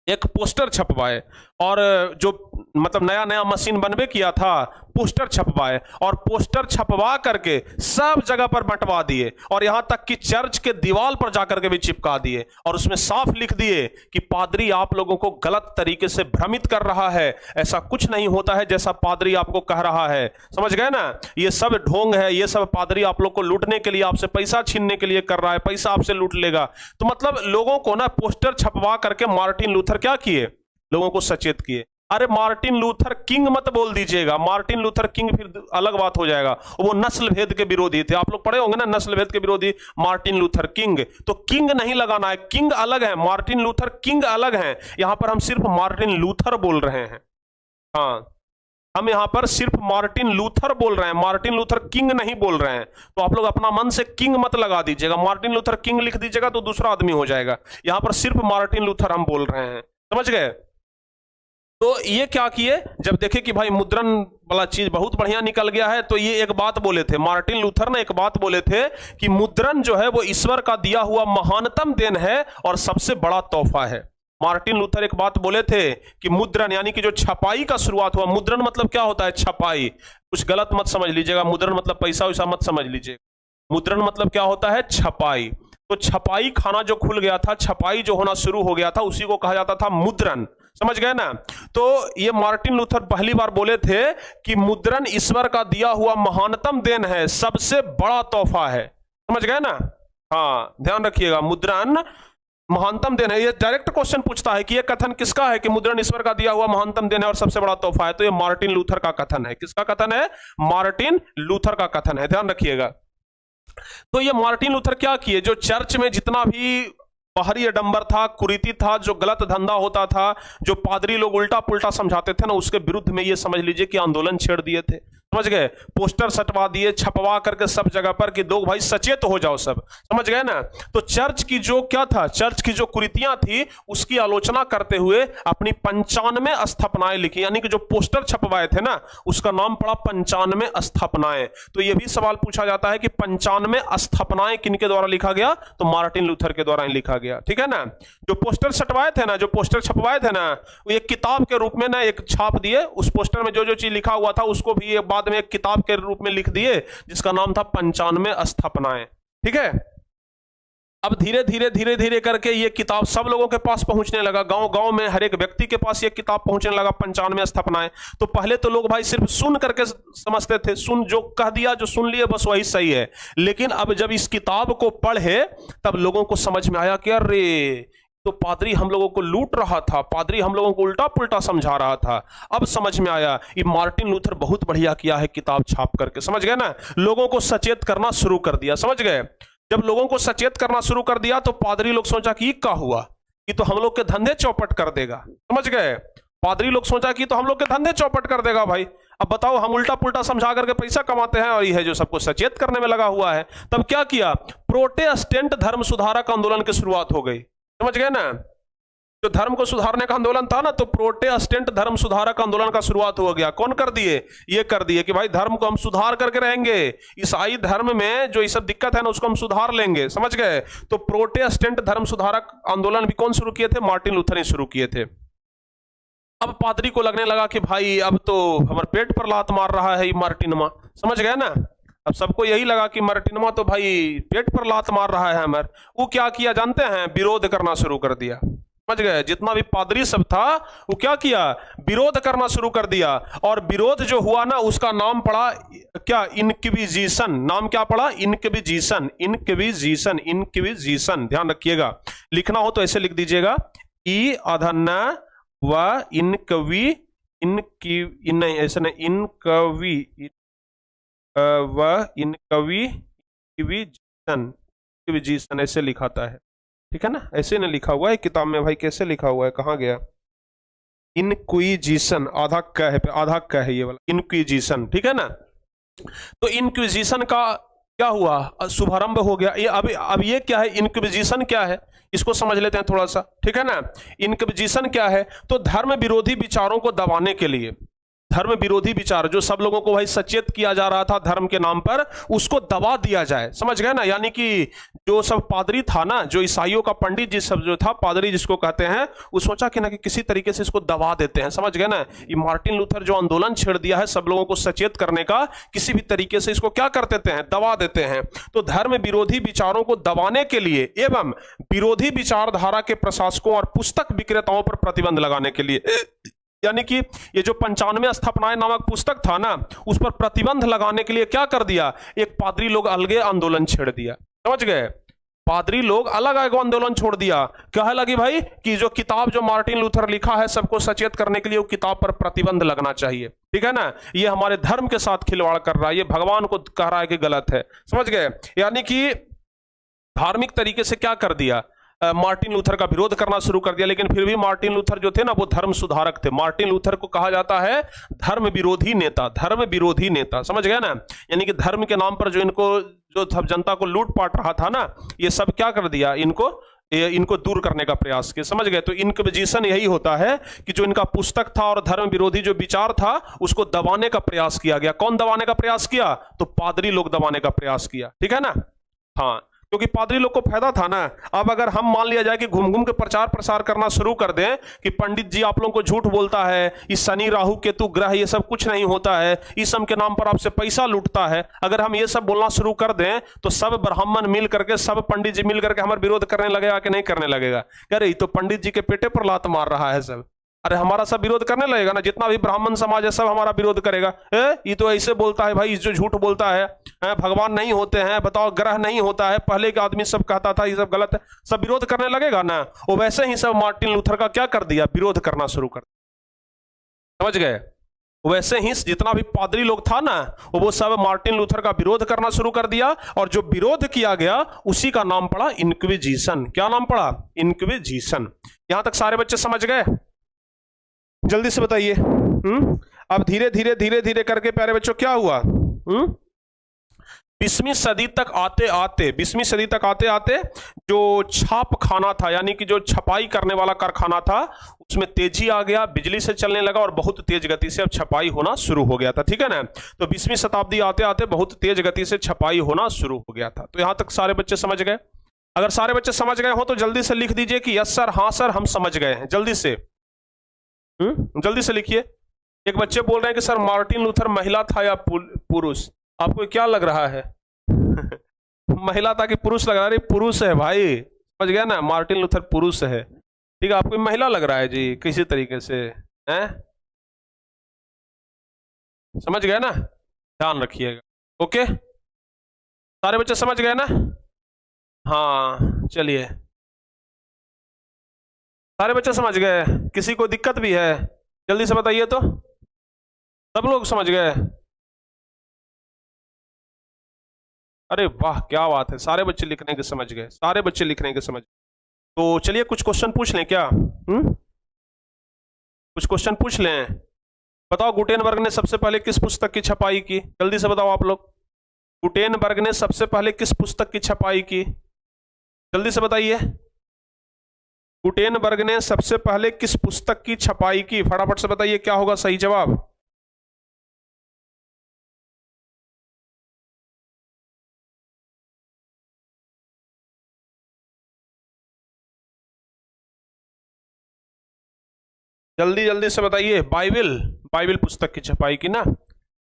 एक पोस्टर छपवाए। और जो मतलब नया नया मशीन बनवे किया था, पोस्टर छपवाए, और पोस्टर छपवा करके सब जगह पर बंटवा दिए, और यहां तक कि चर्च के दीवार पर जाकर के भी चिपका दिए। और उसमें साफ लिख दिए कि पादरी आप लोगों को गलत तरीके से भ्रमित कर रहा है, ऐसा कुछ नहीं होता है जैसा पादरी आपको कह रहा है, समझ गए ना। ये सब ढोंग है, ये सब पादरी आप लोग को लूटने के लिए, आपसे पैसा छीनने के लिए कर रहा है, पैसा आपसे लूट लेगा। तो मतलब लोगों को ना पोस्टर छपवा करके मार्टिन लूथर क्या किए? लोगों को सचेत किए। अरे मार्टिन लूथर किंग मत बोल दीजिएगा, मार्टिन लूथर किंग फिर अलग बात हो जाएगा। वो नस्ल भेद के विरोधी थे, आप लोग पढ़े होंगे ना, नस्ल भेद के विरोधी मार्टिन लूथर किंग। तो किंग नहीं लगाना है, किंग अलग है, मार्टिन लूथर किंग अलग है। यहां पर हम सिर्फ मार्टिन लूथर बोल रहे हैं। हाँ, हम यहां पर सिर्फ मार्टिन लूथर बोल रहे हैं, मार्टिन लूथर किंग नहीं बोल रहे हैं। तो आप लोग अपना मन से किंग मत लगा दीजिएगा, मार्टिन लूथर किंग लिख दीजिएगा तो दूसरा आदमी हो जाएगा। यहां पर सिर्फ मार्टिन लूथर हम बोल रहे हैं, समझ गए। तो ये क्या किए, जब देखे कि भाई मुद्रण वाला चीज बहुत बढ़िया निकल गया है, तो ये एक बात बोले थे, मार्टिन लूथर ने एक बात बोले थे कि मुद्रण जो है वो ईश्वर का दिया हुआ महानतम देन है और सबसे बड़ा तोहफा है। मार्टिन लूथर एक बात बोले थे कि मुद्रण यानी कि जो छपाई का शुरुआत हुआ, मुद्रण मतलब क्या होता है? छपाई। कुछ गलत मत समझ लीजिएगा, मुद्रण मतलब पैसा वैसा मत समझ लीजिएगा। मुद्रण मतलब क्या होता है? छपाई। तो छपाई खाना जो खुल गया था, छपाई जो होना शुरू हो गया था, उसी को कहा जाता था मुद्रण। समझ गए ना? तो ये मार्टिन लूथर पहली बार बोले थे कि मुद्रण ईश्वर का दिया हुआ महानतम देन है, सबसे बड़ा तोहफा है। समझ गए ना? हाँ, ध्यान रखिएगा, मुद्रण महानतम देन है। ये डायरेक्ट क्वेश्चन पूछता है कि ये कथन किसका है कि मुद्रण ईश्वर का दिया हुआ महानतम देन है और सबसे बड़ा तोहफा है? तो ये मार्टिन लूथर का कथन है। किसका कथन है? मार्टिन लूथर का कथन है, ध्यान रखिएगा। तो ये मार्टिन लूथर क्या किए? जो चर्च में जितना भी बाहरी आडंबर था, कुरीति था, जो गलत धंधा होता था, जो पादरी लोग उल्टा पुल्टा समझाते थे ना, उसके विरुद्ध में ये समझ लीजिए कि आंदोलन छेड़ दिए थे। समझ गए? पोस्टर सटवा दिए, छपवा करके सब जगह पर कि लोग भाई सचेत हो जाओ सब। समझ गए ना? तो चर्च की जो क्या था, चर्च की जो कुरीतियां थी उसकी आलोचना करते हुए अपनी 95 स्थापनाएं लिखी। यानी कि जो पोस्टर छपवाए थे ना, उसका नाम पड़ा 95 स्थापनाएं। तो यह भी सवाल पूछा जाता है कि 95 स्थापनाएं किनके द्वारा लिखा गया? तो मार्टिन लूथर के द्वारा ही लिखा गया। ठीक है ना? जो पोस्टर छपवाए थे ना, जो पोस्टर छपवाए थे ना, वो एक किताब के रूप में ना एक छाप दिए। उस पोस्टर में जो जो चीज लिखा हुआ था उसको भी एक बाद में एक किताब के रूप में लिख दिए, जिसका नाम था 95 स्थापनाएं। ठीक है? अब धीरे धीरे धीरे धीरे करके ये किताब सब लोगों के पास पहुंचने लगा, गांव गांव में हर एक व्यक्ति के पास ये किताब पहुंचने लगा, 95 स्थापनाएं। तो पहले तो लोग भाई सिर्फ सुन करके समझते थे, सुन जो कह दिया, जो सुन लिए बस वही सही है। लेकिन अब जब इस किताब को पढ़े तब लोगों को समझ में आया कि अरे तो पादरी हम लोगों को लूट रहा था, पादरी हम लोगों को उल्टा पुल्टा समझा रहा था। अब समझ में आया ये मार्टिन लूथर बहुत बढ़िया किया है किताब छाप करके। समझ गए ना? लोगों को सचेत करना शुरू कर दिया। समझ गए? जब लोगों को सचेत करना शुरू कर दिया तो पादरी लोग सोचा कि क्या हुआ, कि तो हम लोग के धंधे चौपट कर देगा। समझ गए? पादरी लोग सोचा कि तो हम लोग के धंधे चौपट कर देगा भाई। अब बताओ, हम उल्टा पुल्टा समझा करके पैसा कमाते हैं और यह जो सबको सचेत करने में लगा हुआ है। तब क्या किया? प्रोटेस्टेंट धर्म सुधारक आंदोलन की शुरुआत हो गई। समझ गए ना? जो धर्म को सुधारने का आंदोलन था ना, तो प्रोटेस्टेंट धर्म सुधारक आंदोलन का शुरुआत हो गया। कौन कर दिए? ये कर दिए कि भाई धर्म को हम सुधार करके रहेंगे, ईसाई धर्म में जो ये सब दिक्कत है ना उसको हम सुधार लेंगे। समझ गए? तो प्रोटेस्टेंट धर्म सुधारक आंदोलन भी कौन शुरू किए थे? मार्टिन लूथर ने शुरू किए थे। अब पादरी को लगने लगा कि भाई अब तो हमारे पेट पर लात मार रहा है ये मार्टिनमा। समझ गए ना? अब सबको यही लगा कि मार्टिनमा तो भाई पेट पर लात मार रहा है हमारे। वो क्या किया जानते हैं? विरोध करना शुरू कर दिया। समझ गए? जितना भी पादरी सब था वो क्या किया? विरोध करना शुरू कर दिया। और विरोध जो हुआ ना उसका नाम पड़ा क्या? इनक्विजिशन। नाम क्या पड़ा? इनक्विजिशन। Inquisition, inquisition. ध्यान रखिएगा, लिखना हो तो ऐसे लिख दीजिएगा, ई आधन व इनक्वी, इन नहीं ऐसे नहीं, इनक्वी व इनक्विजिशन ऐसे लिखाता है। ठीक है ना? ऐसे नहीं लिखा हुआ है किताब में भाई, कैसे लिखा हुआ है? कहां गया? इनक्विजिशन, आधा क है, आधा क है ये वाला, इनक्विजिशन। ठीक है ना? तो इनक्विजिशन का क्या हुआ? शुभारंभ हो गया। ये अब ये क्या है? इनक्विजिशन क्या है इसको समझ लेते हैं थोड़ा सा। ठीक है ना? इनक्विजिशन क्या है? तो धर्म विरोधी विचारों को दबाने के लिए, धर्म विरोधी विचार जो सब लोगों को भाई सचेत किया जा रहा था धर्म के नाम पर, उसको दबा दिया जाए। समझ गए ना? यानी कि जो सब पादरी था ना, जो ईसाइयों का पंडित जी सब जो था, पादरी जिसको कहते हैं, वो सोचा कि ना कि किसी तरीके से इसको दबा देते हैं। समझ गए ना? ये मार्टिन लूथर जो आंदोलन छेड़ दिया है सब लोगों को सचेत करने का, किसी भी तरीके से इसको क्या कर देते हैं? दबा देते हैं। तो धर्म विरोधी विचारों को दबाने के लिए एवं विरोधी विचारधारा के प्रशासकों और पुस्तक विक्रेताओं पर प्रतिबंध लगाने के लिए, यानी कि ये जो 95 स्थापनाएं नामक पुस्तक था ना, उस पर प्रतिबंध लगाने के लिए क्या कर दिया? एक पादरी लोग अलगे आंदोलन छेड़ दिया। समझ गए? पादरी लोग अलग अलग आंदोलन छोड़ दिया। कहे लगी भाई कि जो किताब जो मार्टिन लूथर लिखा है सबको सचेत करने के लिए, वो किताब पर प्रतिबंध लगना चाहिए। ठीक है ना? ये हमारे धर्म के साथ खिलवाड़ कर रहा है, ये भगवान को कह रहा है कि गलत है। समझ गए? यानी कि धार्मिक तरीके से क्या कर दिया? मार्टिन लूथर का विरोध करना शुरू कर दिया। लेकिन फिर भी मार्टिन लूथर जो थे ना वो धर्म सुधारक थे। मार्टिन लूथर को कहा जाता है धर्म विरोधी नेता, धर्म विरोधी नेता। समझ गए ना? यानी कि धर्म के नाम पर जो इनको जो जनता को लूट पाट रहा था ना, ये सब क्या कर दिया? इनको दूर करने का प्रयास किया। समझ गए? तो इनक्विजिशन यही होता है कि जो इनका पुस्तक था और धर्म विरोधी जो विचार था उसको दबाने का प्रयास किया गया। कौन दबाने का प्रयास किया? तो पादरी लोग दबाने का प्रयास किया। ठीक है ना? हाँ, क्योंकि पादरी लोग को फायदा था ना। अब अगर हम मान लिया जाए कि घूम घूम के प्रचार प्रसार करना शुरू कर दें कि पंडित जी आप लोगों को झूठ बोलता है, इस शनि राहु केतु ग्रह ये सब कुछ नहीं होता है, इस सब के नाम पर आपसे पैसा लूटता है, अगर हम ये सब बोलना शुरू कर दें तो सब ब्राह्मण मिल करके, सब पंडित जी मिल करके हमारा विरोध करने लगेगा कि नहीं करने लगेगा? अरे ये तो पंडित जी के पेटे पर लात मार रहा है सब, अरे हमारा सब विरोध करने लगेगा ना, जितना भी ब्राह्मण समाज है सब हमारा विरोध करेगा। ये तो ऐसे बोलता है भाई, जो झूठ बोलता है, भगवान नहीं होते हैं, बताओ ग्रह नहीं होता है, पहले के आदमी सब कहता था ये सब गलत है, सब विरोध करने लगेगा ना। वो वैसे ही सब मार्टिन लूथर का क्या कर दिया, विरोध करना शुरू कर, समझ गए? वैसे ही जितना भी पादरी लोग था ना वो सब मार्टिन लूथर का विरोध करना शुरू कर दिया, और जो विरोध किया गया उसी का नाम पड़ा इंक्विजिशन। क्या नाम पड़ा? इंक्विजिशन। यहां तक सारे बच्चे समझ गए? जल्दी से बताइए। अब धीरे धीरे धीरे धीरे करके प्यारे बच्चों क्या हुआ? 20वीं सदी तक आते आते, 20वीं सदी तक आते आते जो छाप खाना था, यानी कि जो छपाई करने वाला कारखाना था, उसमें तेजी आ गया, बिजली से चलने लगा और बहुत तेज गति से अब छपाई होना शुरू हो गया था। ठीक है ना? तो 20वीं शताब्दी आते आते बहुत तेज गति से छपाई होना शुरू हो गया था। तो यहां तक सारे बच्चे समझ गए? अगर सारे बच्चे समझ गए हो तो जल्दी से लिख दीजिए कि यस सर, हाँ सर, हम समझ गए हैं। जल्दी से जल्दी से लिखिए। एक बच्चे बोल रहे हैं कि सर मार्टिन लूथर महिला था या पुरुष? आपको क्या लग रहा है? महिला था कि पुरुष लग रहा है? पुरुष है भाई, समझ गया ना? मार्टिन लूथर पुरुष है। ठीक है, आपको महिला लग रहा है जी किसी तरीके से, हैं? समझ गए ना? ध्यान रखिएगा। ओके, सारे बच्चे समझ गए ना? हाँ चलिए, सारे बच्चे समझ गए? किसी को दिक्कत भी है? जल्दी से बताइए तो। सब लोग समझ गए? अरे वाह, क्या बात है, सारे बच्चे लिखने के समझ गए, सारे बच्चे लिखने के समझ। तो चलिए कुछ क्वेश्चन पूछ लें क्या? कुछ क्वेश्चन पूछ लें। बताओ गुटेनबर्ग ने सबसे पहले किस पुस्तक की छपाई की? जल्दी से बताओ आप लोग। गुटेनबर्ग ने सबसे पहले किस पुस्तक की छपाई की? जल्दी से बताइए। गुटेनबर्ग ने सबसे पहले किस पुस्तक की छपाई की? फटाफट से बताइए क्या होगा सही जवाब। जल्दी जल्दी से बताइए। बाइबिल, बाइबिल पुस्तक की छपाई की ना।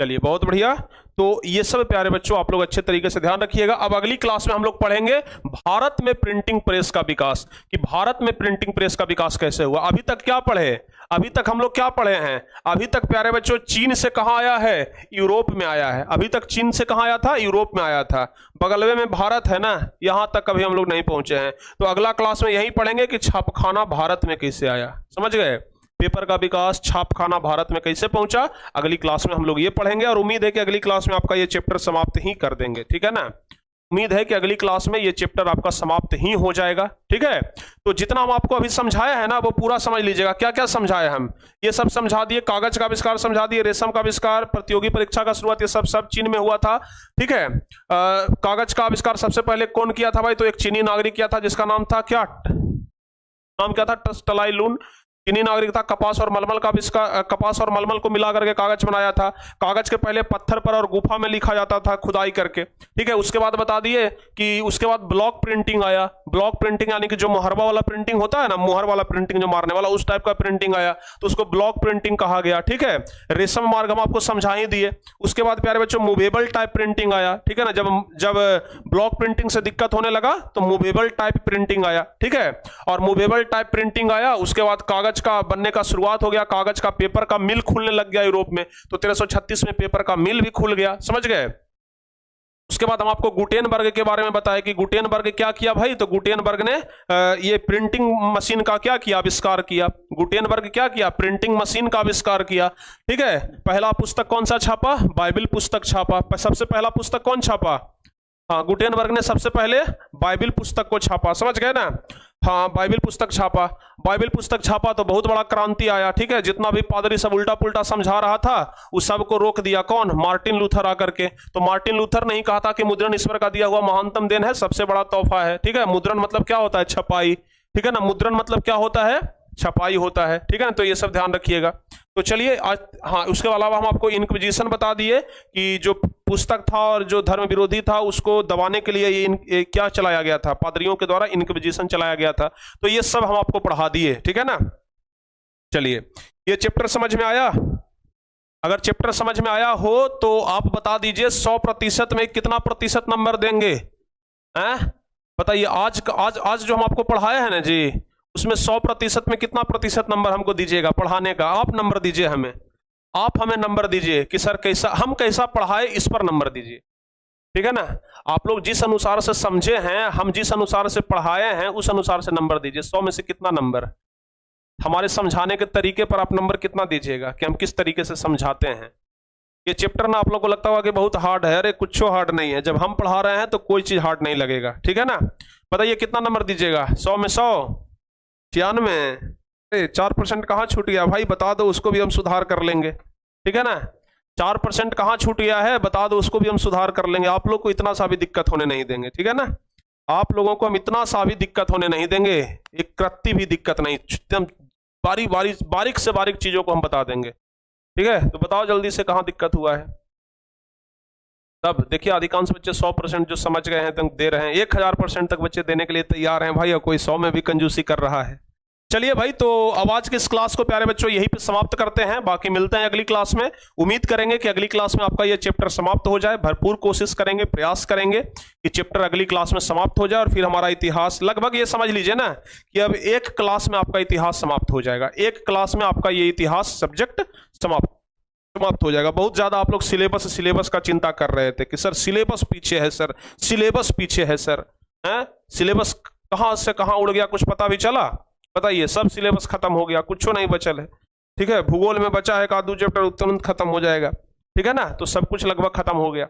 चलिए बहुत बढ़िया। तो ये सब प्यारे बच्चों आप लोग अच्छे तरीके से ध्यान रखिएगा। अब अगली क्लास में हम लोग पढ़ेंगे भारत में प्रिंटिंग प्रेस का विकास, कि भारत में प्रिंटिंग प्रेस का विकास कैसे हुआ। अभी तक क्या पढ़े? अभी तक हम लोग क्या पढ़े हैं? अभी तक प्यारे बच्चों चीन से कहां आया है? यूरोप में आया है। अभी तक चीन से कहां आया था? यूरोप में आया था। बगलवे में भारत है ना, यहां तक कभी हम लोग नहीं पहुंचे हैं। तो अगला क्लास में यही पढ़ेंगे कि छापखाना भारत में कैसे आया। समझ गए? पेपर का विकास, छापखाना भारत में कैसे पहुंचा, अगली क्लास में हम लोग ये पढ़ेंगे। और उम्मीद है कि अगली क्लास में आपका ये चैप्टर समाप्त ही कर देंगे। ठीक है ना? उम्मीद है कि अगली क्लास में ये चैप्टर आपका समाप्त ही हो जाएगा। ठीक है? तो जितना हम आपको अभी समझाया है ना वो पूरा समझ लीजिएगा। क्या क्या समझाया हम? ये सब समझा दिए। कागज का आविष्कार समझा दिए, रेशम का आविष्कार, प्रतियोगी परीक्षा का शुरुआत, ये सब चीन में हुआ था। ठीक है? कागज का आविष्कार सबसे पहले कौन किया था भाई? तो एक चीनी नागरिक किया था जिसका नाम था क्या? नाम क्या था? टस्टलाई लून। चीनी नागरिक था। कपास और मलमल का आविष्कार, कपास और मलमल को मिला करके कागज बनाया था। कागज के पहले पत्थर पर और गुफा में लिखा जाता था खुदाई करके। ठीक है? उसके बाद बता दिए कि उसके बाद ब्लॉक प्रिंटिंग आया। ब्लॉक प्रिंटिंग यानी कि जो मुहरबा वाला प्रिंटिंग होता है ना, मुहर वाला प्रिंटिंग जो मारने वाला, उस टाइप का प्रिंटिंग आया, तो उसको ब्लॉक प्रिंटिंग कहा गया। ठीक है? रेशम मार्ग हम आपको समझा ही दिए। उसके बाद प्यारे बच्चों मूवेबल टाइप प्रिंटिंग आया। ठीक है ना? जब ब्लॉक प्रिंटिंग से दिक्कत होने लगा तो मूवेबल टाइप प्रिंटिंग आया। ठीक है? और मूवेबल टाइप प्रिंटिंग आया, उसके बाद कागज का बनने का शुरुआत हो गया। कागज का, पेपर का मिल खुलने लग गया यूरोप में। तो 1336 में पेपर का मिल भी खुल गया। समझ गए? उसके बाद हम आपको गुटेनबर्ग के बारे में बताया कि गुटेनबर्ग क्या किया भाई? तो गुटेनबर्ग ने ये प्रिंटिंग मशीन का क्या किया? आविष्कार किया। गुटेनबर्ग क्या किया? प्रिंटिंग मशीन का आविष्कार किया। ठीक है? पहला पुस्तक कौन सा छापा? बाइबिल पुस्तक छापा। सबसे पहला पुस्तक कौन छापा? हाँ, गुटेनबर्ग ने सबसे पहले बाइबिल पुस्तक को छापा। समझ गए ना? हाँ, बाइबिल पुस्तक छापा। बाइबिल पुस्तक छापा तो बहुत बड़ा क्रांति आया। ठीक है? जितना भी पादरी सब उल्टा पुल्टा समझा रहा था उस सब को रोक दिया। कौन? मार्टिन लूथर आकर के। तो मार्टिन लूथर ने ही कहा था कि मुद्रण ईश्वर का दिया हुआ महानतम देन है, सबसे बड़ा तोहफा है। ठीक है? मुद्रण मतलब क्या होता है? छपाई। ठीक है ना? मुद्रण मतलब क्या होता है? छपाई होता है, ठीक है ना, तो ये सब ध्यान रखिएगा। तो चलिए आज, हाँ, उसके अलावा हम आपको इनक्विजिशन बता दिए कि जो पुस्तक था और जो धर्म विरोधी था उसको दबाने के लिए ये क्या चलाया गया था, पादरियों के द्वारा इनक्विजिशन चलाया गया था। तो ये सब हम आपको पढ़ा दिए, ठीक है ना। चलिए, ये चैप्टर समझ में आया? अगर चैप्टर समझ में आया हो तो आप बता दीजिए 100% में कितना प्रतिशत नंबर देंगे? बताइए, आज जो हम आपको पढ़ाया है ना जी, उसमें 100% में कितना प्रतिशत नंबर हमको दीजिएगा पढ़ाने का? आप नंबर दीजिए हमें, आप हमें नंबर दीजिए कि सर कैसा, हम कैसा पढ़ाए, इस पर नंबर दीजिए, ठीक है ना। आप लोग जिस अनुसार से समझे हैं, हम जिस अनुसार से पढ़ाए हैं, उस अनुसार से नंबर दीजिए। 100 में से कितना नंबर? हमारे समझाने के तरीके पर आप नंबर कितना दीजिएगा कि हम किस तरीके से समझाते हैं। ये चैप्टर ना आप लोग को लगता होगा कि बहुत हार्ड है, अरे कुछ हार्ड नहीं है। जब हम पढ़ा रहे हैं तो कोई चीज हार्ड नहीं लगेगा, ठीक है ना। बताइए कितना नंबर दीजिएगा? 100 में 100? 96? 4% कहाँ छूट गया भाई, बता दो, उसको भी हम सुधार कर लेंगे, ठीक है ना। 4% कहाँ छूट गया है, बता दो, उसको भी हम सुधार कर लेंगे। आप लोग को इतना सा भी दिक्कत होने नहीं देंगे, ठीक है ना। आप लोगों को हम इतना सा भी दिक्कत होने नहीं देंगे, एक रत्ती भी दिक्कत नहीं, एकदम बारीक से बारीक चीजों को हम बता देंगे, ठीक है। तो बताओ जल्दी से कहाँ दिक्कत हुआ है। तब देखिए अधिकांश बच्चे 100% जो समझ गए हैं तो दे रहे हैं, 1000% तक बच्चे देने के लिए तैयार हैं भाई, और कोई 100 में भी कंजूसी कर रहा है। चलिए भाई, तो अब आज की इस क्लास को प्यारे बच्चों यहीं पे समाप्त करते हैं, बाकी मिलते हैं अगली क्लास में। उम्मीद करेंगे कि अगली क्लास में आपका ये चैप्टर समाप्त हो जाए, भरपूर कोशिश करेंगे, प्रयास करेंगे कि चैप्टर अगली क्लास में समाप्त हो जाए, और फिर हमारा इतिहास लगभग ये समझ लीजिए ना कि अब एक क्लास में आपका इतिहास समाप्त हो जाएगा, एक क्लास में आपका ये इतिहास सब्जेक्ट समाप्त हो जाएगा। बहुत ज्यादा आप लोग सिलेबस का चिंता कर रहे थे कि सर सिलेबस पीछे है, सर सिलेबस पीछे है, सर सिलेबस कहां से कहां उड़ गया, कुछ पता भी चला? बताइए, सब सिलेबस खत्म हो गया, कुछ नहीं बचल है, ठीक है। भूगोल में बचा है एक आधू चैप्टर, तुरंत खत्म हो जाएगा, ठीक है ना। तो सब कुछ लगभग खत्म हो गया।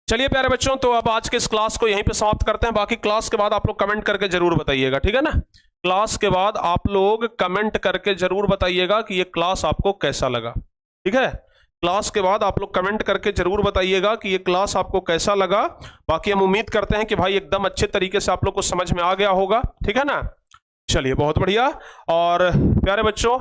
चलिए प्यारे बच्चों, तो अब आज के इस क्लास को यहीं पे समाप्त करते हैं। बाकी क्लास के बाद आप लोग कमेंट करके जरूर बताइएगा, ठीक है ना। क्लास के बाद आप लोग कमेंट करके जरूर बताइएगा कि ये क्लास आपको कैसा लगा, ठीक है। क्लास के बाद आप लोग कमेंट करके जरूर बताइएगा कि ये क्लास आपको कैसा लगा। बाकी हम उम्मीद करते हैं कि भाई एकदम अच्छे तरीके से आप लोग को समझ में आ गया होगा, ठीक है ना। चलिए, बहुत बढ़िया। और प्यारे बच्चों,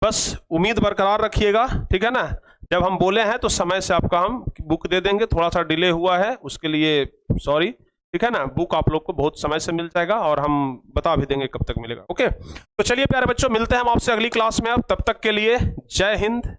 बस उम्मीद बरकरार रखिएगा, ठीक है ना। जब हम बोले हैं तो समय से आपका हम बुक दे देंगे, थोड़ा सा डिले हुआ है उसके लिए सॉरी, ठीक है ना। बुक आप लोग को बहुत समय से मिल जाएगा और हम बता भी देंगे कब तक मिलेगा, ओके। तो चलिए प्यारे बच्चों, मिलते हैं हम आपसे अगली क्लास में। अब तब तक के लिए जय हिंद,